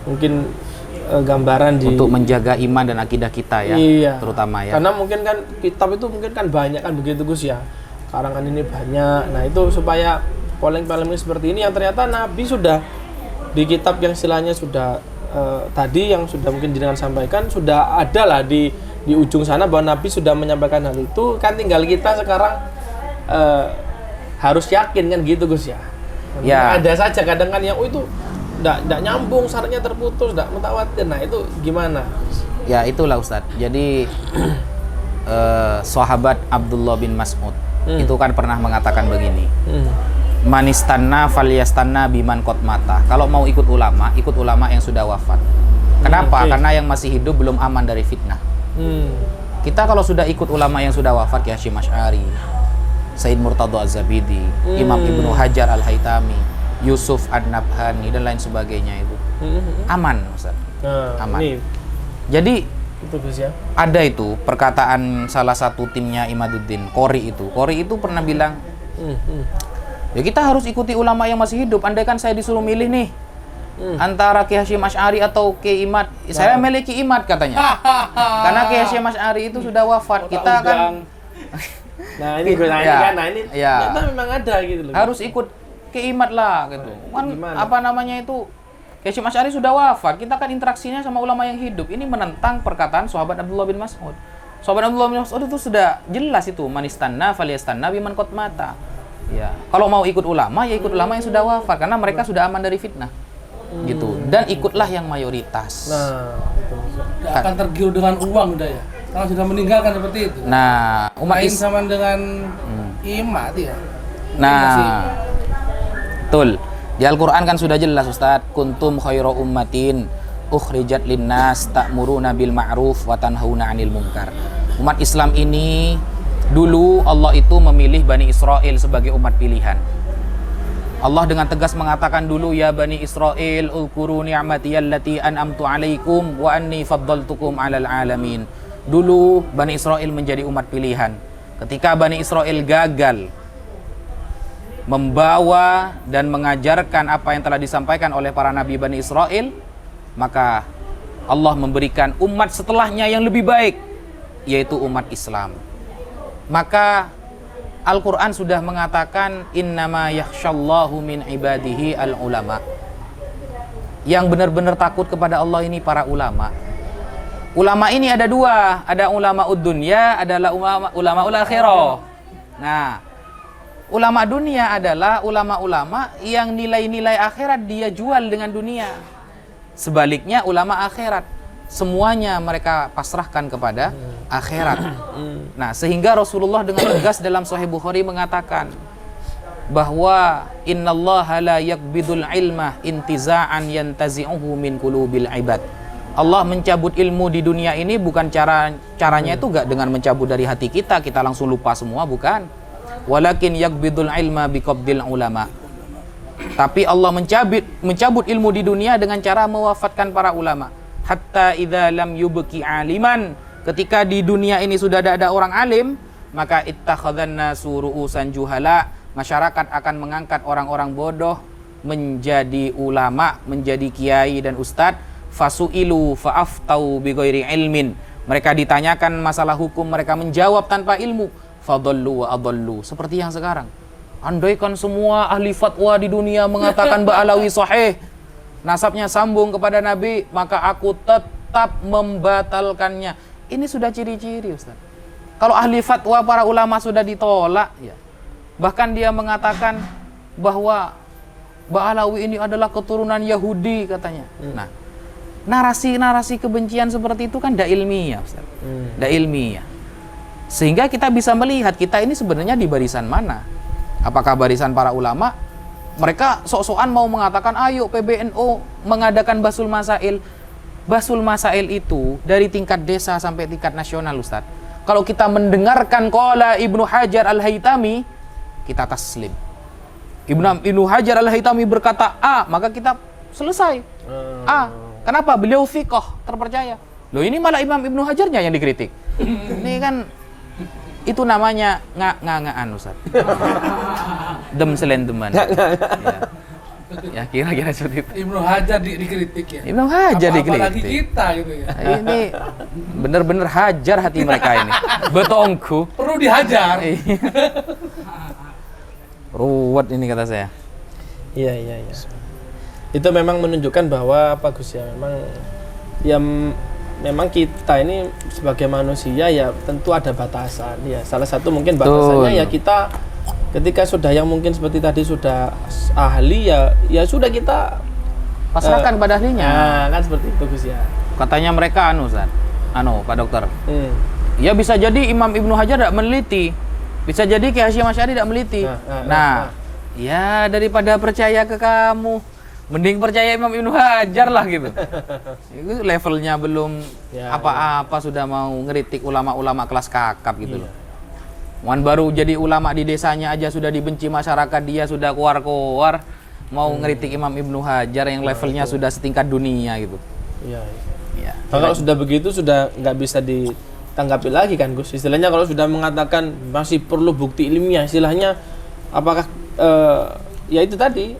mungkin gambaran untuk menjaga iman dan akidah kita ya, iya, terutama ya. karena mungkin kan kitab itu mungkin kan banyak kan begitu Gus ya, karangan ini banyak. Nah itu supaya polemik-polemik seperti ini yang ternyata Nabi sudah di kitab yang istilahnya sudah tadi yang sudah mungkin jenengan sampaikan sudah ada lah di ujung sana bahwa Nabi sudah menyampaikan hal itu, kan tinggal kita sekarang harus yakin kan gitu Gus ya. Ya. Ada saja kadang kan yang itu enggak nyambung, syaratnya terputus, enggak mutawatir. Nah, itu gimana? Ya, itulah Ustadz. Jadi sahabat Abdullah bin Mas'ud itu kan pernah mengatakan begini. Manistanna falyastanna biman qad mata. Kalau mau ikut ulama yang sudah wafat. Kenapa? Karena yang masih hidup belum aman dari fitnah. Kita kalau sudah ikut ulama yang sudah wafat, Ki Hasyim Asy'ari, Said Murtadha Az-Zabidi, Imam Ibnu Hajar Al-Haytami, Yusuf An-Nabhani dan lain sebagainya itu aman, Ustaz. Aman. Jadi itu Gus ya. Ada itu perkataan salah satu timnya Imaduddin Qori itu pernah bilang, ya kita harus ikuti ulama yang masih hidup. Andaikan saya disuruh milih nih antara Ki Hasyim Asy'ari atau Ki Imad, saya milih Ki Imad katanya. Karena Ki Hasyim Asy'ari itu sudah wafat. Kita kan nah ini ternyata memang ada gitu loh. Harus ikut Ki Imad lah gitu. Kan apa namanya itu, Ki Hasyim Asy'ari sudah wafat. Kita kan interaksinya sama ulama yang hidup. Ini menentang perkataan sahabat Abdullah bin Mas'ud. Sahabat Abdullah bin Mas'ud itu sudah jelas itu, manistanna falyastanna biman qad mata. Ya, kalau mau ikut ulama ya ikut ulama yang sudah wafat karena mereka sudah aman dari fitnah. Gitu. Dan ikutlah yang mayoritas. Nah, itu Tidak akan tergiur dengan uang udah ya. Kalau sudah meninggalkan seperti itu. Nah, umat Main sama dengan imat ya. Nah, betul. Di Al-Quran kan sudah jelas Ustaz, kuntum khairu ummatin ukhrijat linnas ta'muruna bil ma'ruf wa tanhauna 'anil munkar. Umat Islam ini dulu Allah itu memilih Bani Israel sebagai umat pilihan. Allah dengan tegas mengatakan dulu, ya Bani Israel ulkuru ni'mati allati an'amtu 'alaikum wa anni faddaltukum 'alal 'alamin. Dulu Bani Israel menjadi umat pilihan. Ketika Bani Israel gagal membawa dan mengajarkan apa yang telah disampaikan oleh para nabi Bani Israel, maka Allah memberikan umat setelahnya yang lebih baik, yaitu umat Islam. Maka Al-Quran sudah mengatakan innama yakhshallahu min ibadihi al-ulama. Yang benar-benar takut kepada Allah ini para ulama. Ulama ini ada dua, ada ulama dunya, adalah ulama akhirah. Nah, ulama dunia adalah ulama-ulama yang nilai-nilai akhirat dia jual dengan dunia. Sebaliknya ulama akhirat, semuanya mereka pasrahkan kepada akhirat. Nah, sehingga Rasulullah dengan tegas dalam Sahih Bukhari mengatakan bahwa innallaha la yaqbidul ilma intiza'an yantazi'uhu min qulubil ibad. Allah mencabut ilmu di dunia ini bukan caranya itu enggak dengan mencabut dari hati kita langsung lupa semua, bukan. Walakin yaqbidul ilma biqabdil ulama. Tapi Allah mencabut ilmu di dunia dengan cara mewafatkan para ulama. Hatta idza lam yubqi aliman, ketika di dunia ini sudah ada orang alim, maka ittakhadhan nasu ru'usan juhala, masyarakat akan mengangkat orang-orang bodoh menjadi ulama, menjadi kiai dan ustadz. Fasu'ilu fa'aftau bighairi ilmin, mereka ditanyakan masalah hukum, mereka menjawab tanpa ilmu. Fadallu wa adallu, seperti yang sekarang. Andaikan semua ahli fatwa di dunia mengatakan Ba'alawi sahih, nasabnya sambung kepada Nabi, maka aku tetap membatalkannya. Ini sudah ciri-ciri Ustaz. Kalau ahli fatwa para ulama sudah ditolak, ya. Bahkan dia mengatakan bahwa Ba'alawi ini adalah keturunan Yahudi katanya. Nah, narasi-narasi kebencian seperti itu kan tidak ilmiah, Ustaz. Tidak ilmiah. Sehingga kita bisa melihat kita ini sebenarnya di barisan mana. Apakah barisan para ulama? Mereka sok-sokan mau mengatakan ayo PBNU mengadakan Basul Masail. Basul Masail itu dari tingkat desa sampai tingkat nasional, Ustaz. Kalau kita mendengarkan qala Ibnu Hajar Al-Haytami, kita taslim. Ibnu Hajar Al-Haytami berkata A, maka kita selesai. A. Kenapa? Beliau thiqah, terpercaya. Loh, ini malah Imam Ibnu Hajarnya yang dikritik. Ini kan itu namanya nggak Ustaz. Dem selendeman. Ya, kira-kira seperti itu. Ibnu Hajar dikritik ya. Ibnu Hajar dikritik. Apalagi kita gitu ya. Ini benar-benar hajar hati mereka ini. Betongku. Perlu dihajar. Ruwet ini kata saya. Iya. Itu memang menunjukkan bahwa apa Gus ya, memang kita ini sebagai manusia ya tentu ada batasan ya. Salah satu mungkin batasannya ya kita ketika sudah yang mungkin seperti tadi sudah ahli ya sudah kita pasrahkan pada ahlinya. Nah, kan seperti itu Gus ya. Katanya mereka Ustaz. Pak Dokter. Ya bisa jadi Imam Ibnu Hajar tidak meneliti. Bisa jadi Ki Hasyim Asy'ari tidak meneliti. Ya daripada percaya ke kamu, mending percaya Imam Ibnu Hajar lah gitu. Itu levelnya belum apa-apa sudah mau ngeritik ulama-ulama kelas kakap gitu loh. Wan baru jadi ulama di desanya aja sudah dibenci masyarakat, dia sudah keluar-keluar mau ngeritik Imam Ibnu Hajar yang levelnya sudah setingkat dunia gitu. Iya. Kalau sudah begitu sudah nggak bisa ditanggapi lagi kan Gus. Istilahnya kalau sudah mengatakan masih perlu bukti ilmiah, istilahnya apakah ya itu tadi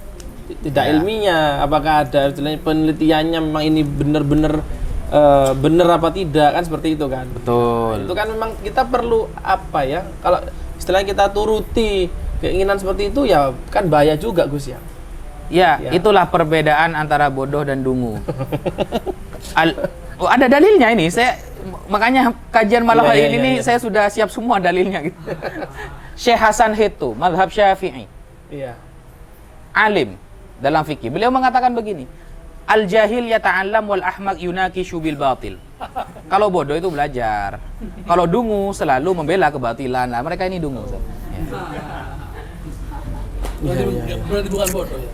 tidak ilmiah, apakah ada istilahnya penelitiannya memang ini benar-benar benar apa tidak kan seperti itu kan. Betul. Itu kan memang kita perlu apa ya, kalau istilahnya kita turuti keinginan seperti itu ya kan bahaya juga Gus ya. Ya, itulah perbedaan antara bodoh dan dungu. Ada dalilnya ini. Saya makanya kajian malam hari ini saya sudah siap semua dalilnya gitu. Syekh Hasan Hittu, mazhab Syafi'i. Iya. Alim dalam fikih. Beliau mengatakan begini. Al-jahil yata'allam wal ahmaq yunakishu bil batil. Kalau bodoh itu belajar. Kalau dungu selalu membela kebatilan. Nah, mereka ini dungu. Berarti bukan bodoh ya.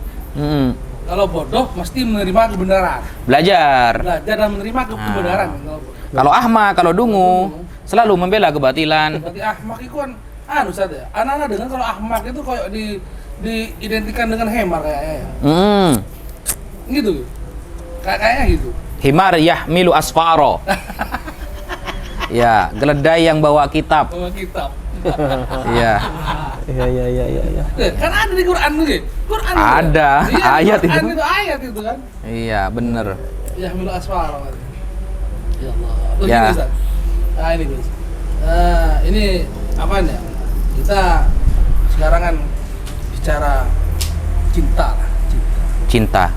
Kalau bodoh mesti menerima kebenaran. Belajar Dan menerima kebenaran. Kalau ahmak, kalau dungu selalu membela kebatilan. Berarti ahmak itu kan Ustaz ya. Anak-anak dengan kalau ahmak itu kayak diidentikan dengan hemar kayaknya ya. Gitu. Kayaknya gitu. Himar yahmilu asfaro. Ya, keledai yang bawa kitab. Bawa kitab. Iya. Iya. Kan ada di Quran tuh, Quran. Ada ayat itu. Itu ayat itu kan. Iya, bener. Yahmilu asfaro. Ya Allah. Terus Ya. ini Ustaz. Ini Gus. Ini apa ya? Kita sekarang kan bicara cinta lah, Cinta.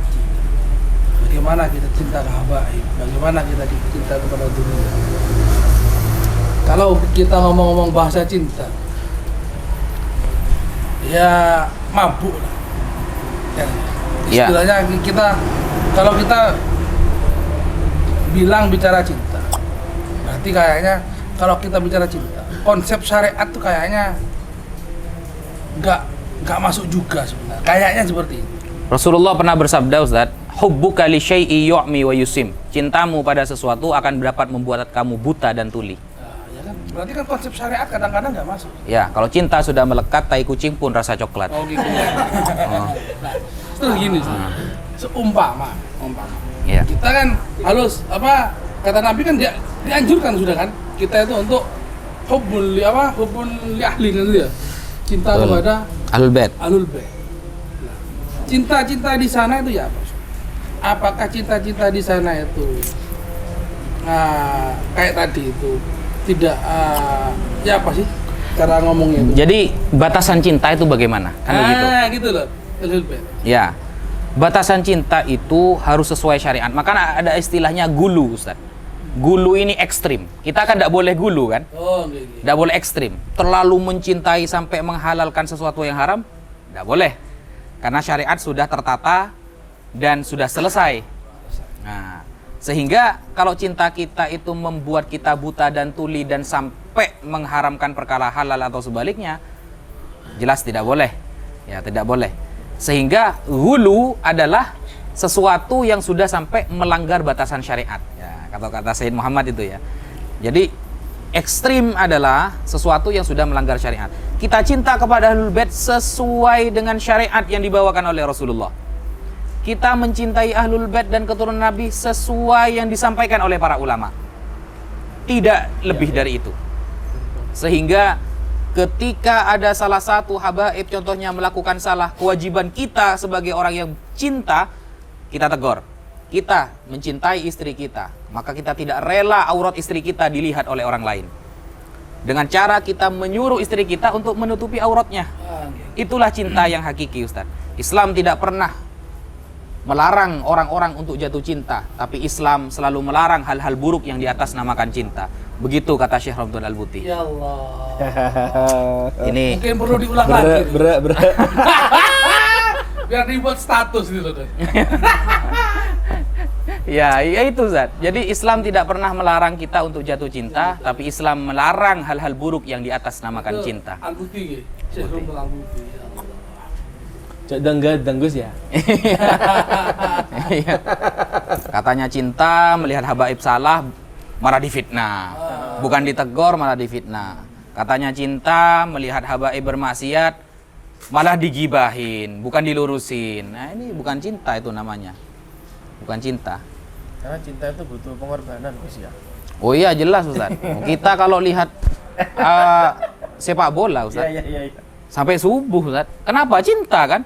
Bagaimana kita cinta ke habaib, bagaimana kita cinta kepada dunia. Kalau kita ngomong-ngomong bahasa cinta, ya mabuk lah. Ya. Istilahnya kalau kita bilang bicara cinta, berarti kayaknya kalau kita bicara cinta, konsep syariat tuh kayaknya nggak masuk juga sebenarnya. Kayaknya seperti itu. Rasulullah pernah bersabda, Ustaz, hubbuka li syai'i yu'mi wa yusim. Cintamu pada sesuatu akan dapat membuat kamu buta dan tuli. Ya kan? Berarti kan konsep syariat kadang-kadang nggak masuk. Ya, kalau cinta sudah melekat, tai kucing pun rasa coklat. Oh gitu. Terus gini, seumpama. Iya. Kita kan harus kata Nabi kan dianjurkan sudah kan kita itu untuk hubbul li ahli kan itu ya. Cinta kepada Ahlul Bait. Nah, cinta-cinta di sana itu ya apa? Apakah cinta-cinta di sana itu kayak tadi itu tidak ya apa sih cara ngomongnya itu? Jadi batasan cinta itu bagaimana? Kan begitu. Gitu loh. Ahlul Bait. Ya. Batasan cinta itu harus sesuai syariat. Maka ada istilahnya gulu, Ustaz. Gulu ini ekstrim. Kita kan tidak boleh gulu kan? Oh, nggih. Tidak boleh ekstrim. Terlalu mencintai sampai menghalalkan sesuatu yang haram, tidak boleh. Karena syariat sudah tertata dan sudah selesai. Nah, sehingga kalau cinta kita itu membuat kita buta dan tuli dan sampai mengharamkan perkara halal atau sebaliknya, jelas tidak boleh. Ya, tidak boleh. Sehingga gulu adalah sesuatu yang sudah sampai melanggar batasan syariat. Ya, kata-kata Sayyid Muhammad itu ya. Jadi ekstrim adalah sesuatu yang sudah melanggar syariat. Kita cinta kepada Ahlul Bait sesuai dengan syariat yang dibawakan oleh Rasulullah. Kita mencintai Ahlul Bait dan keturunan Nabi sesuai yang disampaikan oleh para ulama. Tidak lebih dari itu. Sehingga ketika ada salah satu habaib contohnya melakukan salah, kewajiban kita sebagai orang yang cinta, kita tegur. Kita mencintai istri kita, maka kita tidak rela aurat istri kita dilihat oleh orang lain. Dengan cara kita menyuruh istri kita untuk menutupi auratnya. Itulah cinta yang hakiki, Ustaz. Islam tidak pernah melarang orang-orang untuk jatuh cinta, tapi Islam selalu melarang hal-hal buruk yang diatasnamakan cinta. Begitu kata Syekh Ramdhan Al-Buti. Ya Allah. Ini Mungkin perlu diulang lagi. Berat. Biar dibuat status gitu kan. ya itu Zat. Jadi Islam tidak pernah melarang kita untuk jatuh cinta, tapi Islam melarang hal-hal buruk yang diatasnamakan cinta. Al-Buti, Syekh Ramdhan Al-Buti. Ya Allah. Danggus ya. Iya. Katanya cinta melihat habaib salah malah difitnah. Bukan ditegur malah difitnah. Katanya cinta melihat habaib bermaksiat malah digibahin, bukan dilurusin. Nah, ini bukan cinta itu namanya. Bukan cinta. Karena cinta itu butuh pengorbanan, Gus ya. Oh iya jelas Ustaz. Kita kalau lihat sepak bola Ustaz. Iya. Sampai subuh Ustaz. Kenapa? Cinta kan?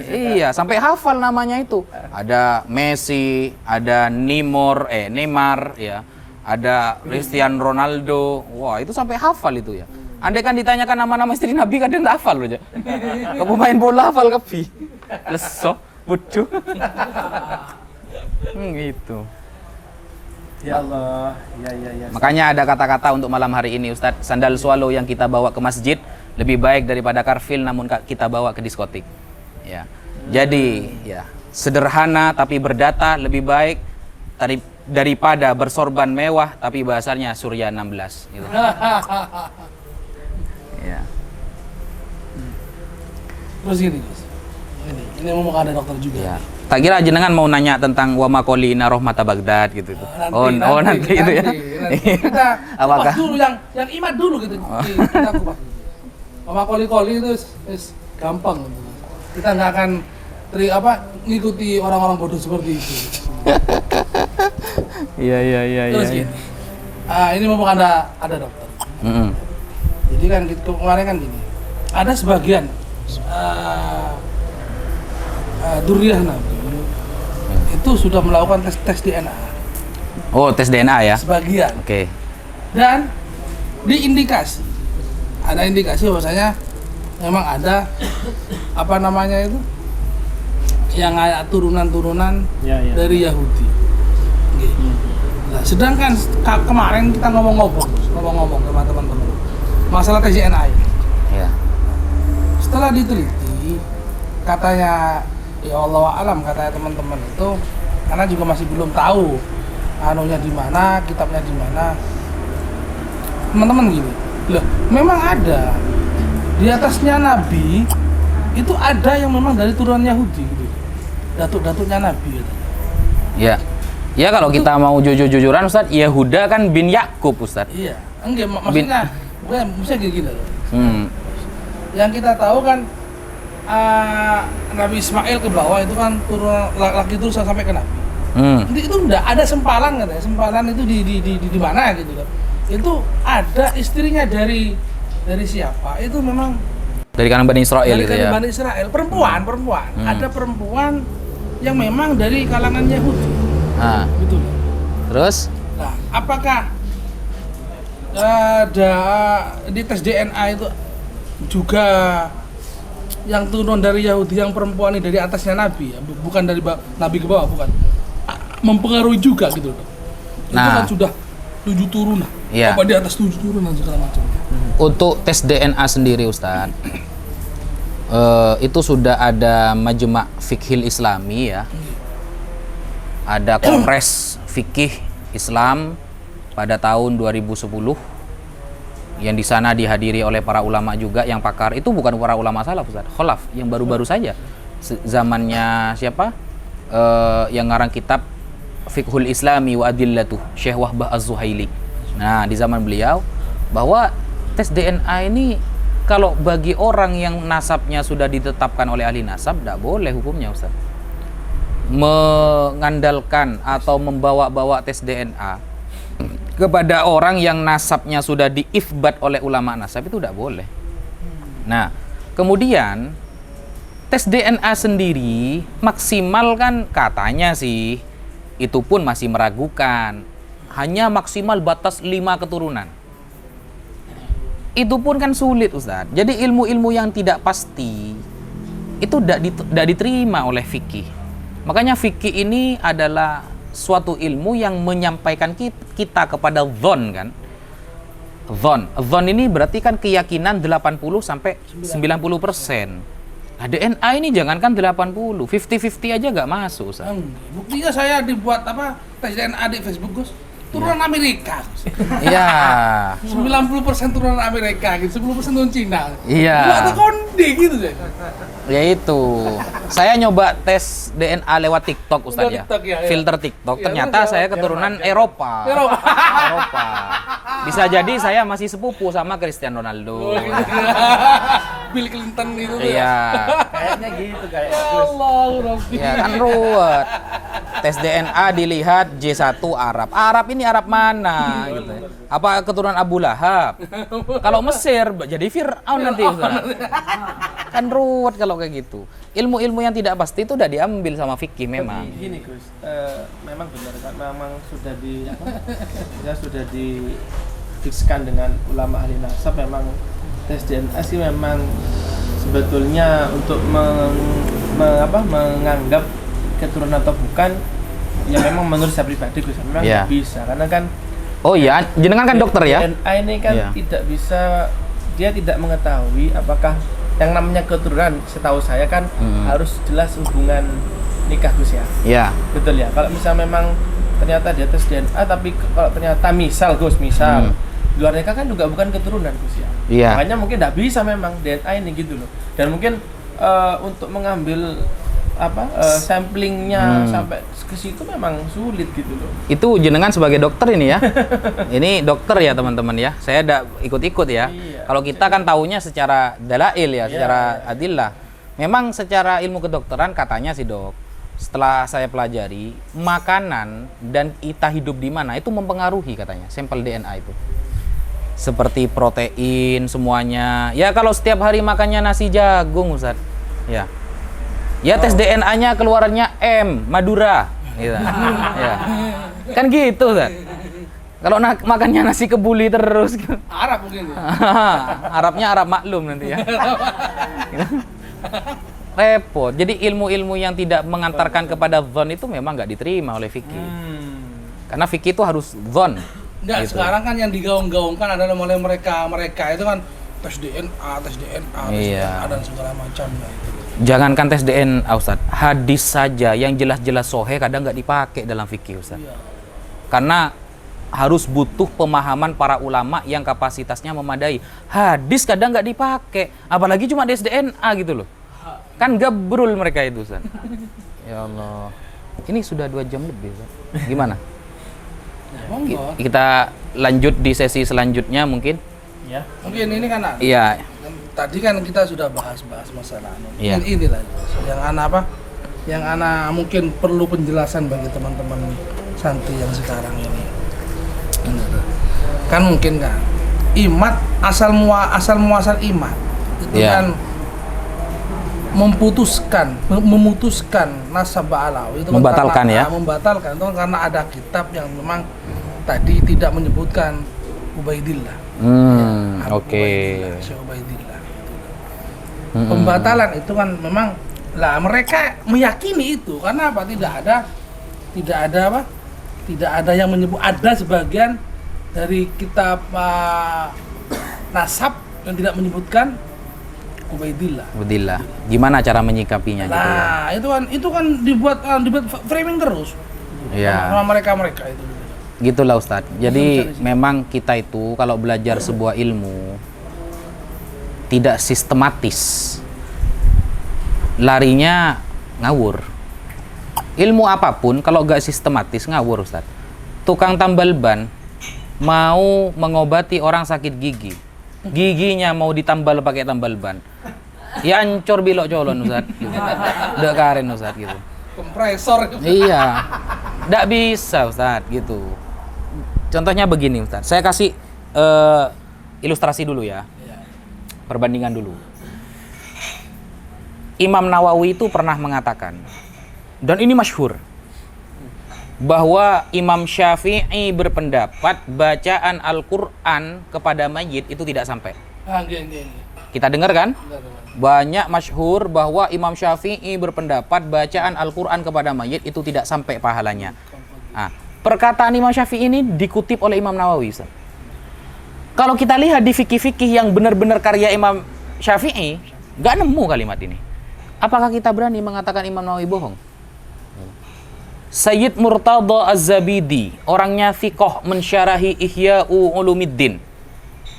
Iya, sampai hafal namanya itu. Ada Messi, ada Neymar ya. Ada Cristiano Ronaldo. Wah, itu sampai hafal itu ya. Andai kan ditanyakan nama-nama istri Nabi kadang tak hafal aja. Kamu main bola hafal kepi. Leso, bodoh. Gitu. Ya Allah. Ya. Makanya ada kata-kata untuk malam hari ini Ustadz, sandal swallow yang kita bawa ke masjid lebih baik daripada karfil namun kita bawa ke diskotik. Ya. Jadi, ya, sederhana tapi berdata lebih baik daripada bersorban mewah tapi bahasanya Surya 16 gitu. Ya. Terus gini, Gus. Ini mau ada dokter juga. Ya. Tak kira jenengan mau nanya tentang wa maqolina rahmata Baghdad gitu. Nanti itu ya. Kita Apakah kupas dulu yang imat dulu gitu. Kita kupas. Wa maqoli itu gampang. Kita nggak akan ngikuti orang-orang bodoh seperti itu. Iya. Terus gini. Ini mau ada dokter. Jadi kan kemarin kan gini. Ada sebagian duriyah Nabi itu sudah melakukan tes DNA. Oh, tes DNA ya? Sebagian. Oke. Dan ada indikasi bahwasanya memang ada yang ada turunan-turunan dari Yahudi. Nah, sedangkan kemarin kita ngomong-ngomong sama teman-teman masalah tes DNA ini. Ya. Setelah diteliti, katanya ya Allah alam, katanya teman-teman itu karena juga masih belum tahu anunya di mana, kitabnya di mana. Teman-teman gini, loh, memang ada di atasnya Nabi itu ada yang memang dari turunan Yahudi gitu. Datuk-datuknya Nabi gitu. Ya. Ya kalau kita mau jujur-jujuran Ustaz, Yehuda kan bin Yakub Ustaz. Iya, enggak maksudnya bukan bisa gini loh. Yang kita tahu kan Nabi Ismail ke bawah itu kan turun laki terus sampai ke Nabi. Itu enggak ada sempalan katanya. Sempalan itu di mana gitu loh. Itu ada istrinya dari siapa? Itu memang dari kalangan Bani Israel dari gitu ya. Bani Israel, perempuan. Ada perempuan yang memang dari kalangan Yahudi. Gitu loh. Terus? Nah, apakah ada di tes DNA itu juga yang turun dari Yahudi yang perempuan ini dari atasnya Nabi ya? Bukan dari Nabi ke bawah, bukan. Mempengaruhi juga gitu loh. Itu kan sudah 7 turunan. Iya. Apa di atas 7 turunan segala macam. Untuk tes DNA sendiri Ustadz, itu sudah ada Majma' Fiqhil Islami ya. Ada Kongres Fikih Islam pada tahun 2010 yang di sana dihadiri oleh para ulama juga yang pakar. Itu bukan para ulama salaf Ustadz, kholaf yang baru-baru saja. Zamannya siapa? Yang ngarang kitab Fiqhul Islami wa Adillatuh, Syekh Wahbah Az-Zuhaili. Nah, di zaman beliau bahwa tes DNA ini kalau bagi orang yang nasabnya sudah ditetapkan oleh ahli nasab, tidak boleh hukumnya Ustaz. Mengandalkan atau membawa-bawa tes DNA kepada orang yang nasabnya sudah diithbat oleh ulama nasab itu tidak boleh. Nah, kemudian tes DNA sendiri maksimal kan katanya sih, itu pun masih meragukan. Hanya maksimal batas 5 keturunan. Itu pun kan sulit Ustaz. Jadi ilmu-ilmu yang tidak pasti itu tidak diterima oleh fikih. Makanya fikih ini adalah suatu ilmu yang menyampaikan kita kepada dhon kan. Dhon ini berarti kan keyakinan 80 sampai 90%. Nah, DNA ini jangankan 80, 50-50 aja nggak masuk Ustaz. Buktinya saya dibuat tes DNA di Facebook Gus. Turunan Amerika. Iya. 90% turunan Amerika gitu, 10% turunan Cina. Iya. Ada konde gitu deh. Ya itu. Saya nyoba tes DNA lewat TikTok Ustaz ya. TikTok, ya. Filter TikTok. Ya, Ternyata terus saya keturunan Eropa. Eropa. Bisa jadi saya masih sepupu sama Cristiano Ronaldo. Bill Clinton gitu tuh. Iya. Kayaknya gitu kayak. Ya Allah, Rabbi. Ya kan ruwet. Tes DNA dilihat J1 Arab. Arab ini Arab mana gitu. Apa keturunan Abu Lahab? Kalau Mesir jadi Fir'aun nanti Ustaz. Kan ruwet kalau kayak gitu. Ilmu-ilmu yang tidak pasti itu udah diambil sama fikih memang. Tapi gini Gus, memang benar kan, memang sudah sudah difikskan dengan ulama ahli nasab, memang tes DNA sih memang sebetulnya untuk menganggap keturunan atau bukan, ya memang menurut saya pribadi Gus, memang nggak bisa, karena kan oh iya, jenengan kan dokter ya? DNA ini kan tidak bisa, dia tidak mengetahui apakah yang namanya keturunan, setahu saya kan harus jelas hubungan nikah Gus ya. Iya. Betul ya. Kalau misal memang ternyata dia tes DNA, tapi kalau ternyata misal luar nikah kan juga bukan keturunan Gus ya. Iya. Makanya mungkin tidak bisa memang DNA ini gitu loh. Dan mungkin untuk mengambil samplingnya sampai ke situ memang sulit gitu loh. Itu jenengan sebagai dokter ini ya. Ini dokter ya teman-teman ya. Saya tidak ikut-ikut ya. Iya, kalau kita kan taunya secara dalail ya, secara adillah. Memang secara ilmu kedokteran katanya sih dok, setelah saya pelajari, makanan dan kita hidup di mana itu mempengaruhi katanya sampel DNA itu. Seperti protein semuanya. Ya kalau setiap hari makannya nasi jagung Ustaz. Ya tes DNA-nya keluarannya M, Madura gitu. Ya. Kan gitu kan. Kalau makannya nasi kebuli terus Arab mungkin ya. Arabnya Arab maklum nanti ya. Repot. Jadi ilmu-ilmu yang tidak mengantarkan kepada dhon itu memang nggak diterima oleh fikih. Karena fikih itu harus dhon. Enggak, gitu. Sekarang kan yang digaung-gaungkan adalah mulai mereka itu kan tes DNA dan segala macamnya itu. Jangankan tes DNA Ustaz, hadis saja yang jelas-jelas sahih kadang nggak dipakai dalam fikih Ustaz. Karena harus butuh pemahaman para ulama yang kapasitasnya memadai. Hadis kadang nggak dipakai, apalagi cuma tes DNA gitu loh. Kan gabrul mereka itu Ustaz. Ya Allah. Ini sudah 2 jam lebih Ustaz. Gimana? Kita lanjut di sesi selanjutnya mungkin. Ya. Mungkin ini kan. Iya. Tadi kan kita sudah bahas masalah inilah yang ana mungkin perlu penjelasan bagi teman-teman santri yang sekarang ini. Kan mungkin kan imat asal muasal imat itu kan memutuskan nasab Ba'alawi itu membatalkan membatalkan itu karena ada kitab yang memang tadi tidak menyebutkan Ubaidillah. Oke. Ubaidillah. Pembatalan itu kan memang lah mereka meyakini itu karena apa? Tidak ada Tidak ada yang menyebut, ada sebagian dari kitab nasab yang tidak menyebutkan Ubaidillah. Ubaidillah. Gimana cara menyikapinya gitu ya? Nah, itu kan dibuat framing terus. Iya. Sama mereka itu. Gitulah Ustadz. Jadi memang kita itu kalau belajar sebuah ilmu tidak sistematis, larinya ngawur. Ilmu apapun kalau gak sistematis ngawur Ustadz. Tukang tambal ban mau mengobati orang sakit gigi, giginya mau ditambal pakai tambal ban, ya ancur bilok colon Ustadz gitu. Udah karen Ustadz gitu. Kompresor. Iya, nggak bisa Ustadz gitu. Contohnya begini Ustadz, saya kasih ilustrasi dulu ya, perbandingan dulu. Imam Nawawi itu pernah mengatakan, dan ini masyhur, bahwa Imam Syafi'i berpendapat bacaan Al-Quran kepada mayit itu tidak sampai. Kita dengar kan? Banyak masyhur bahwa Imam Syafi'i berpendapat bacaan Al-Quran kepada mayit itu tidak sampai pahalanya. Nah, perkataan Imam Syafi'i ini dikutip oleh Imam Nawawi. Kalau kita lihat di fikih-fikih yang benar-benar karya Imam Syafi'i, nggak nemu kalimat ini. Apakah kita berani mengatakan Imam Nawawi bohong? Sayyid Murtada Az-Zabidi, orangnya fiqh, mensyarahi Ihya'u Ulumiddin.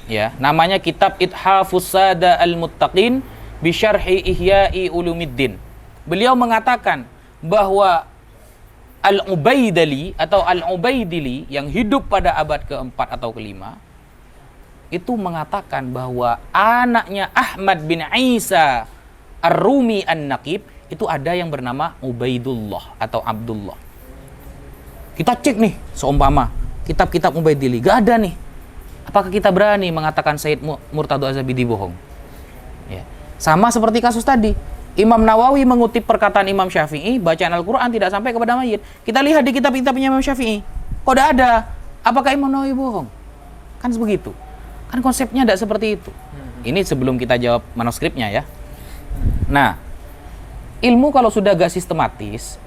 Ya, namanya kitab Ithafus Sada Al-Muttaqin bi Syarhi Ihya'i Ulumiddin. Beliau mengatakan bahwa Al-Ubaidili atau Al-Ubaidili yang hidup pada abad keempat atau kelima itu mengatakan bahwa anaknya Ahmad bin Isa Ar-Rumi An-Naqib itu ada yang bernama Ubaidullah atau Abdullah. Kita cek nih, seumpama kitab-kitab Ubaidili, gak ada nih. Apakah kita berani mengatakan Sayyid Murtada Az-Zabidi bohong? Ya. Sama seperti kasus tadi. Imam Nawawi mengutip perkataan Imam Syafi'i, bacaan Al-Quran tidak sampai kepada mayit. Kita lihat di kitab-kitabnya Imam Syafi'i. Kok tidak ada? Apakah Imam Nawawi bohong? Kan begitu. Kan konsepnya tidak seperti itu. Ini sebelum kita jawab manuskripnya ya. Nah, ilmu kalau sudah gak sistematis,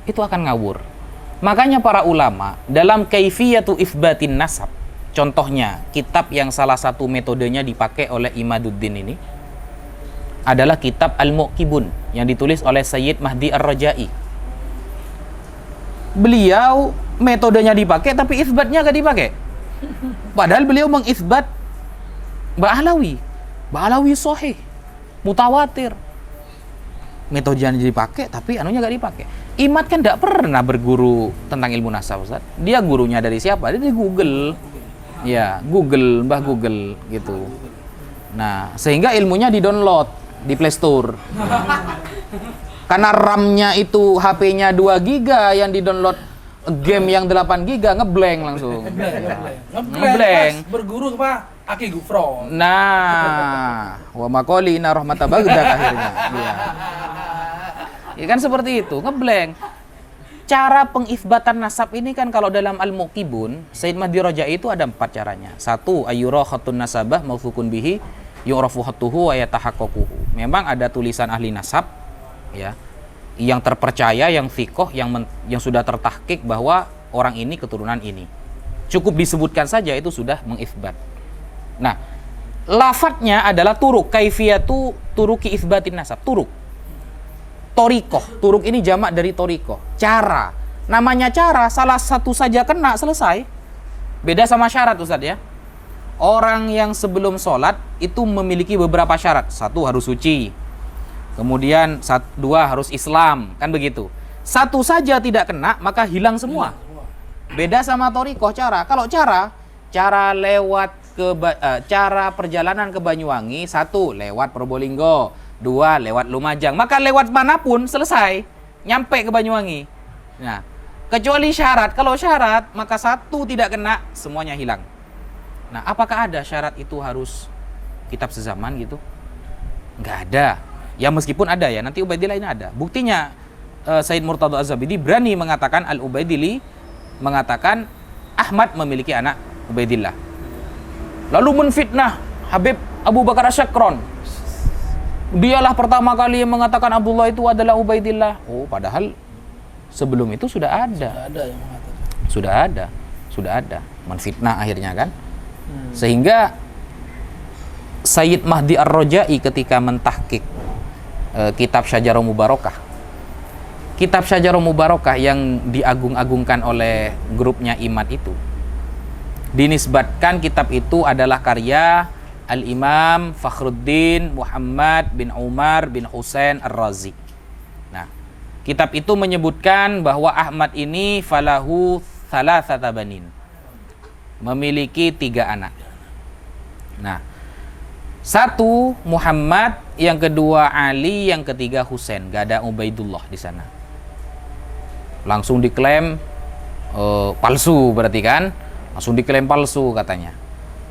itu akan ngawur. Makanya para ulama dalam kaifiyatu itsbatin nasab, contohnya kitab yang salah satu metodenya dipakai oleh Imaduddin ini adalah kitab Al-Muqibun yang ditulis oleh Sayyid Mahdi Ar-Raja'i. Beliau metodenya dipakai tapi itsbatnya gak dipakai. Padahal beliau mengisbat Ba'alawi sahih, mutawatir. Metodenya dipakai tapi anunya gak dipakai. Imad kan tidak pernah berguru tentang ilmu nasab, Ustaz. Dia gurunya dari siapa? Dia dari Google. Ya, Mbah Google gitu. Nah, sehingga ilmunya di-download di Play Store. Karena RAM-nya itu HP-nya 2 giga, yang di-download game yang 8 giga ngeblank langsung. Ngeblank. Berguru apa? Aki Gufron. Nah, wa maqali inna rahmata bagdak akhirnya. Iya. Ya kan seperti itu, ngeblank. Cara pengisbatan nasab ini kan kalau dalam Al-Muqibun, Sayyid Mahdi Raja'i itu ada 4 caranya. 1, ayyura khatun nasabah mawfukun bihi yu'rafu khatuhu wa yatahaqqaquhu. Memang ada tulisan ahli nasab ya, yang terpercaya, yang fiqh, yang sudah tertahqiq bahwa orang ini keturunan ini. Cukup disebutkan saja itu sudah mengisbat. Nah, lafadznya adalah turuk, kaifiyatu turuki isbatin nasab, turuk. Torikoh, turuk ini jamak dari torikoh, cara. Namanya cara, salah satu saja kena, selesai. Beda sama syarat Ustaz ya. Orang yang sebelum sholat itu memiliki beberapa syarat. 1 harus suci, kemudian 2 harus Islam, kan begitu. 1 saja tidak kena, maka hilang semua. Beda sama torikoh, cara. Kalau cara lewat cara perjalanan ke Banyuwangi, 1 lewat Probolinggo, 2 lewat Lumajang, maka lewat manapun selesai, nyampe ke Banyuwangi. Nah, kecuali syarat. Kalau syarat, maka 1 tidak kena, semuanya hilang. Nah, apakah ada syarat itu harus kitab sezaman gitu? Nggak ada. Ya meskipun ada ya, nanti Ubaidillah ini ada. Buktinya Sayyid Murtada Az-Zabidi berani mengatakan Al-Ubaidili mengatakan Ahmad memiliki anak Ubaidillah. Lalu menfitnah Habib Abu Bakar Asyakron. Dialah pertama kali yang mengatakan Abdullah itu adalah Ubaidillah. Oh, padahal sebelum itu sudah ada. Sudah ada yang mengatakan. Sudah ada. Menfitnah akhirnya kan. Sehingga Sayyid Mahdi Ar-Rajai ketika mentahqiq kitab Syajarah Mubarakah. Kitab Syajarah Mubarakah yang diagung-agungkan oleh grupnya Imad itu, dinisbatkan kitab itu adalah karya Al-Imam Fakhruddin Muhammad bin Umar bin Husain Ar-Razi. Nah, kitab itu menyebutkan bahwa Ahmad ini falahu thalathata banin, memiliki 3 anak. Nah, 1 Muhammad, yang kedua Ali, yang ketiga Husain. Gak ada Ubaidullah di sana. Langsung diklaim palsu berarti kan? Langsung diklaim palsu katanya.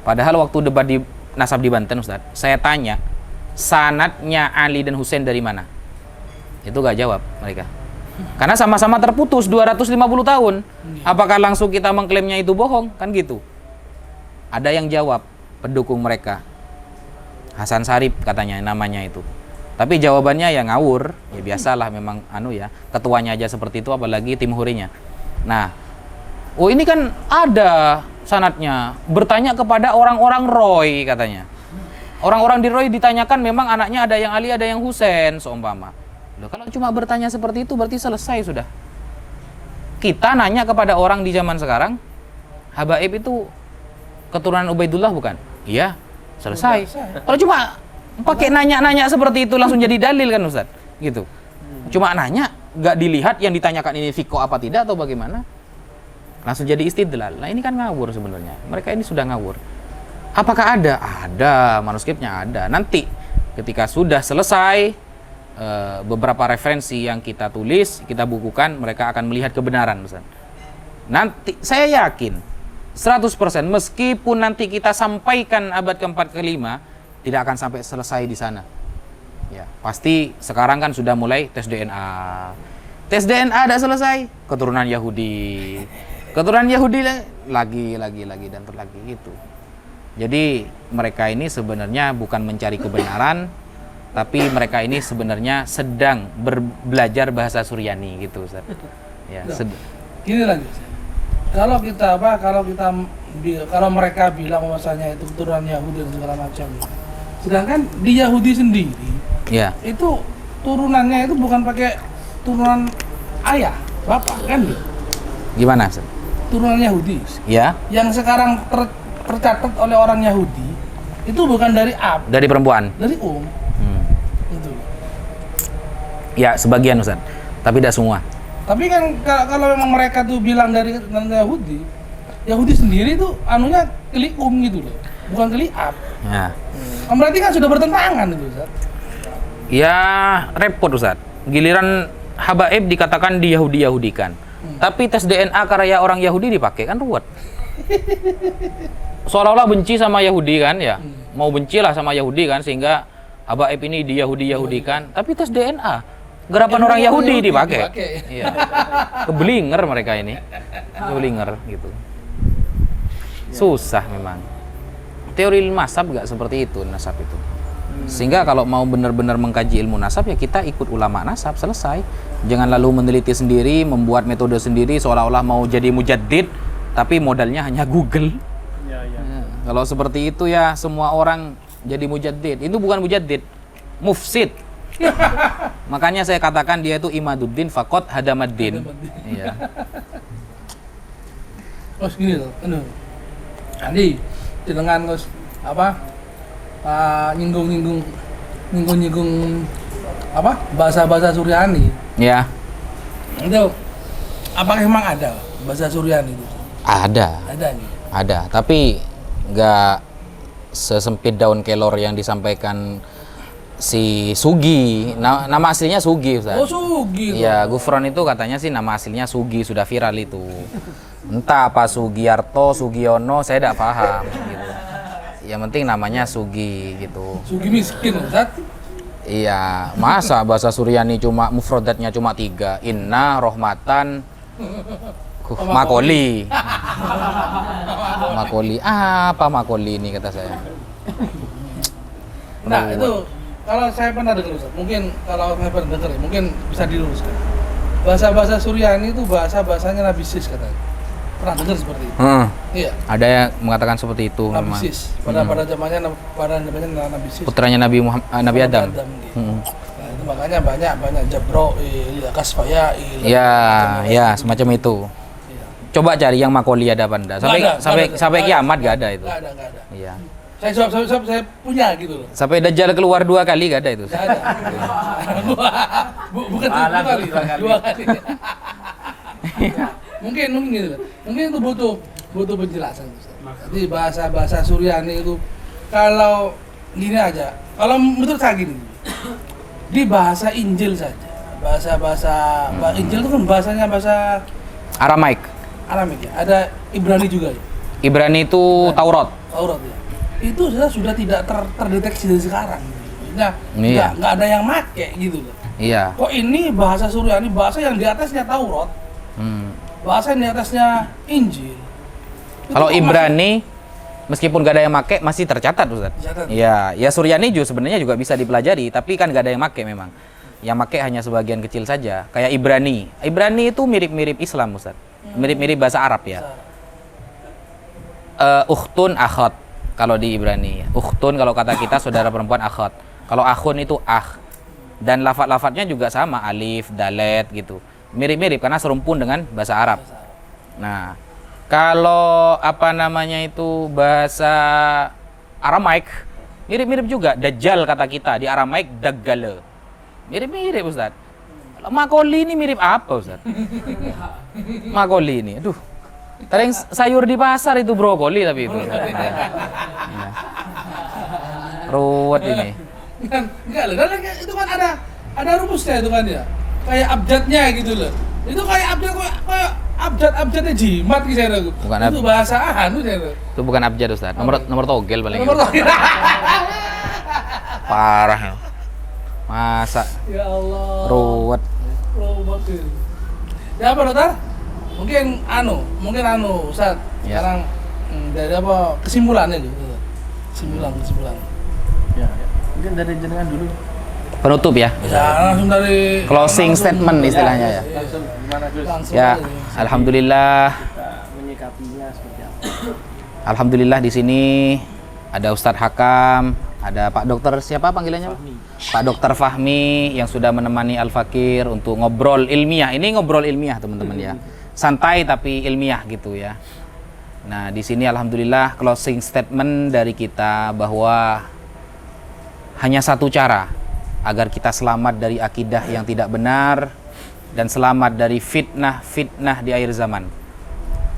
Padahal waktu debat di nasab di Banten, Ustaz, saya tanya sanadnya Ali dan Husain dari mana? Itu gak jawab mereka. Karena sama-sama terputus 250 tahun. Apakah langsung kita mengklaimnya itu bohong? Kan gitu. Ada yang jawab, pendukung mereka. Hasan Sarip katanya namanya itu. Tapi jawabannya ya ngawur. Ya biasalah memang ketuanya aja seperti itu, apalagi tim hurinya. Nah, ini kan ada sanadnya. Bertanya kepada orang-orang Roy katanya. Orang-orang di Roy ditanyakan memang anaknya ada yang Ali, ada yang Husain seumpama. Loh, kalau cuma bertanya seperti itu berarti selesai sudah. Kita nanya kepada orang di zaman sekarang, Habaib itu keturunan Ubaidullah bukan? Iya, selesai. Kalau cuma pakai nanya-nanya seperti itu langsung jadi dalil kan Ustaz? Gitu. Cuma nanya, nggak dilihat yang ditanyakan ini fiko apa tidak atau bagaimana? Langsung jadi istidlal. Nah, ini kan ngawur sebenarnya. Mereka ini sudah ngawur. Apakah ada? Ada, manuskripnya ada. Nanti ketika sudah selesai beberapa referensi yang kita tulis, kita bukukan, mereka akan melihat kebenaran Ustaz. Nanti saya yakin 100% meskipun nanti kita sampaikan abad keempat kelima tidak akan sampai selesai di sana. Ya, pasti sekarang kan sudah mulai tes DNA. Tes DNA ada selesai, keturunan Yahudi. Keturunan Yahudi lagi dan terlagi gitu. Jadi mereka ini sebenarnya bukan mencari kebenaran, tapi mereka ini sebenarnya sedang belajar bahasa Suryani gitu Ustaz. Ya, gini lagi. Kalau mereka bilang bahwasanya itu keturunan Yahudi dan segala macam. Sedangkan di Yahudi sendiri, ya, itu turunannya itu bukan pakai turunan ayah, bapak kan gitu. Gimana Ustaz? Turunan Yahudi. Ya. Yang sekarang tercatat oleh orang Yahudi itu bukan dari ab, Dari perempuan. dari Itu. Ya, sebagian Ustaz. Tapi tidak semua. Tapi kan kalau memang mereka tuh bilang dari Yahudi, Yahudi sendiri tuh anunya kelium gitu loh, bukan keliab. Ya. Berarti kan sudah bertentangan itu, Ustaz. Ya, repot Ustaz. Giliran Habaib dikatakan di Yahudi-Yahudikan. Tapi tes DNA karya orang Yahudi dipakai, kan ruwet. Seolah-olah benci sama Yahudi kan ya. Mau bencilah sama Yahudi kan, sehingga Habaib ini di Yahudi-Yahudikan. Tapi tes DNA gerapan orang Yahudi dipakai. Iya. Keblinger mereka ini. Keblinger gitu. Susah memang. Teori ilmu nasab gak seperti itu, nasab itu. Sehingga kalau mau benar-benar mengkaji ilmu nasab ya kita ikut ulama nasab, selesai. Jangan lalu meneliti sendiri, membuat metode sendiri seolah-olah mau jadi mujaddid tapi modalnya hanya Google. Ya. Kalau seperti itu ya semua orang jadi mujaddid. Itu bukan mujaddid, mufsid. Makanya saya katakan dia itu imaduddin faqat hadamaddin. Iya. Terus gini loh, Andi, dengan nyinggung bahasa Suryani. Ya. Itu apakah memang ada bahasa Suryani itu? Ada. Ada, tapi nggak sesempit daun kelor yang disampaikan si Sugi. Nama aslinya Sugi, Ustaz. Oh, Sugi. Iya, Gufron itu katanya sih nama aslinya Sugi, sudah viral itu. Entah apa Sugiyarto, Sugiono, saya tidak paham gitu. Yang penting namanya Sugi gitu. Sugi miskin, Ustaz. Iya, masa bahasa Suryani cuma mufradatnya cuma 3. Inna, Rohmatan, Makoli. Makoli, apa Makoli ini kata saya. Nah, itu kalau saya pernah dengar, Ustaz. Mungkin kalau saya pernah dengar, mungkin bisa diluruskan. Bahasa-bahasa Suryani itu bahasa-bahasanya Nabi Sis katanya. Pernah dengar seperti itu? Heeh. Iya. Ada yang mengatakan seperti itu memang. Nabisis. Pada zamannya Nabisis. Putranya Nabi Adam. Gitu. Hmm. Nah, itu makanya banyak Jabroil, Kasfayail. Ya, semacam itu. Iya. Coba cari yang Makoli ada apa enggak? Sampai kiamat gak ada itu. Nggak ada. Iya. Saya punya gitu loh. Sampai Dajjal keluar 2 kali gak ada itu. Nggak ada. Bukan dua kali. mungkin gitu. Mungkin itu butuh penjelasan. Jadi bahasa Suryani itu kalau gini aja. Kalau menurut saya gini. Di bahasa Injil saja. Bahasa Injil itu kan bahasa Aramaik. Aramik ya. Ada Ibrani juga ya. Ibrani itu Taurat. Taurat ya. Itu sudah tidak terdeteksi dari sekarang. Nah, Iya. nggak ada yang make gitu loh. Iya. Kok ini bahasa Suryani, bahasa yang di atasnya Taurat, bahasa yang di atasnya Injil. Itu Kalau kok Ibrani meskipun gak ada yang make masih tercatat Ustaz. Tercatat. Iya, ya Suryani juga sebenarnya juga bisa dipelajari, tapi kan gak ada yang make memang. Yang make hanya sebagian kecil saja. Kayak Ibrani. Ibrani itu mirip-mirip Islam Ustaz. Mirip-mirip bahasa Arab ya. Ukhtun akhot kalau di Ibrani. Ukhtun kalau kata kita saudara perempuan akhot. Kalau akhun itu dan lafaz-lafaznya juga sama, alif, dalet gitu. Mirip-mirip karena serumpun dengan bahasa Arab. Nah, kalau itu bahasa Aramaik mirip-mirip juga. Dajjal kata kita di Aramaik daggale. Mirip-mirip Ustaz. Kalau Makoli ini mirip apa Ustaz? Makoli ini, aduh. Tadi sayur di pasar itu brokoli tapi itu. Ya. Ruwet ini. Enggak loh, itu kan ada rumusnya itu kan ya. Kayak abjadnya gitu loh. Itu kayak abjadnya jimat gitu saya tahu. Bukan itu bahasa anu saya tahu. Itu bukan abjad Ustaz. Nomor togel paling. Nomor gitu. Parah. Masa Ya Allah. ruwet. Ruwet. Ya apa dokter? Mungkin Ustaz. Ya. Sekarang dari apa kesimpulannya gitu. Kesimpulan. Ya. Mungkin dari jenengan dulu. Penutup ya. Ya, langsung dari Closing statement istilahnya ya. Langsung gimana Gus? Langsung Ya, aja. alhamdulillah. Kita menyikapinya seperti apa? Alhamdulillah di sini ada Ustadz Hakam, ada Pak Dokter siapa panggilannya? Pak? Pak Dokter Fahmi yang sudah menemani Al Fakir untuk ngobrol ilmiah. Ini ngobrol ilmiah teman-teman ya. Santai tapi ilmiah gitu ya. Nah, di sini alhamdulillah closing statement dari kita bahwa hanya satu cara agar kita selamat dari akidah yang tidak benar dan selamat dari fitnah di akhir zaman.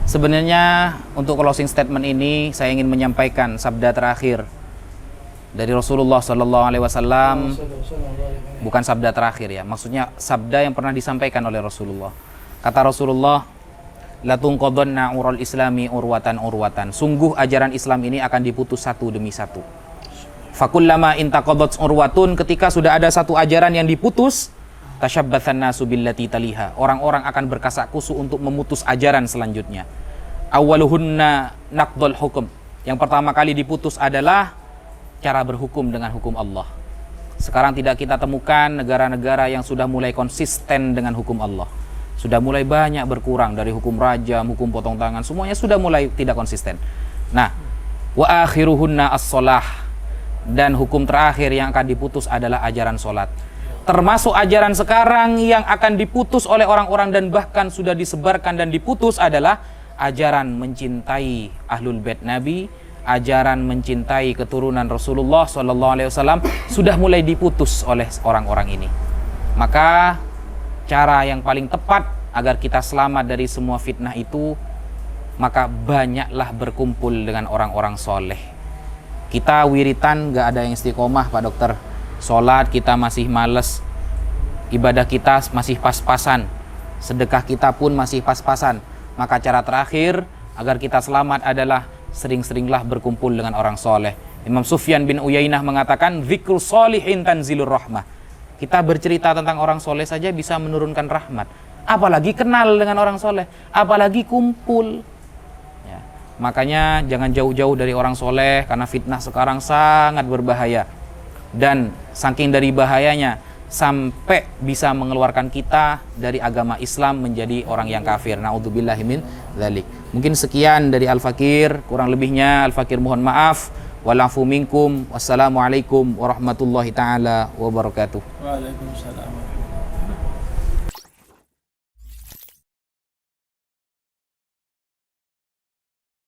Sebenarnya untuk closing statement ini saya ingin menyampaikan sabda terakhir dari Rasulullah SAW, bukan sabda terakhir ya, maksudnya sabda yang pernah disampaikan oleh Rasulullah. Kata Rasulullah, la tunqadhanna ural islami urwatan. Sungguh ajaran Islam ini akan diputus satu demi satu. Fakullama intaqadat urwatun, ketika sudah ada satu ajaran yang diputus, tashabbathan nasu billati taliha. Orang-orang akan berkasak-kusuk untuk memutus ajaran selanjutnya. Awwaluhunna naqdul hukum. Yang pertama kali diputus adalah cara berhukum dengan hukum Allah. Sekarang tidak kita temukan negara-negara yang sudah mulai konsisten dengan hukum Allah. Sudah mulai banyak berkurang dari hukum rajam, hukum potong tangan, semuanya sudah mulai tidak konsisten. Nah, wa akhiruhunna as-shalah. Dan hukum terakhir yang akan diputus adalah ajaran sholat. Termasuk ajaran sekarang yang akan diputus oleh orang-orang dan bahkan sudah disebarkan dan diputus adalah ajaran mencintai ahlul bait Nabi, ajaran mencintai keturunan Rasulullah SAW sudah mulai diputus oleh orang-orang ini. Maka cara yang paling tepat agar kita selamat dari semua fitnah itu, maka banyaklah berkumpul dengan orang-orang soleh. Kita wiritan gak ada yang istiqomah Pak Dokter. Sholat kita masih males, ibadah kita masih pas-pasan, sedekah kita pun masih pas-pasan. Maka cara terakhir agar kita selamat adalah sering-seringlah berkumpul dengan orang soleh. Imam Sufyan bin Uyainah mengatakan, zikru sholihin tanzilur rahmah. Kita bercerita tentang orang soleh saja bisa menurunkan rahmat, apalagi kenal dengan orang soleh, apalagi kumpul. Makanya jangan jauh-jauh dari orang soleh, karena fitnah sekarang sangat berbahaya. Dan saking dari bahayanya, sampai bisa mengeluarkan kita dari agama Islam menjadi orang yang kafir. Na'udzubillahi min dzalik. Mungkin sekian dari Al-Fakir, kurang lebihnya Al-Fakir mohon maaf. Walafu minkum. Wassalamualaikum warahmatullahi taala wabarakatuh. Waalaikumsalam.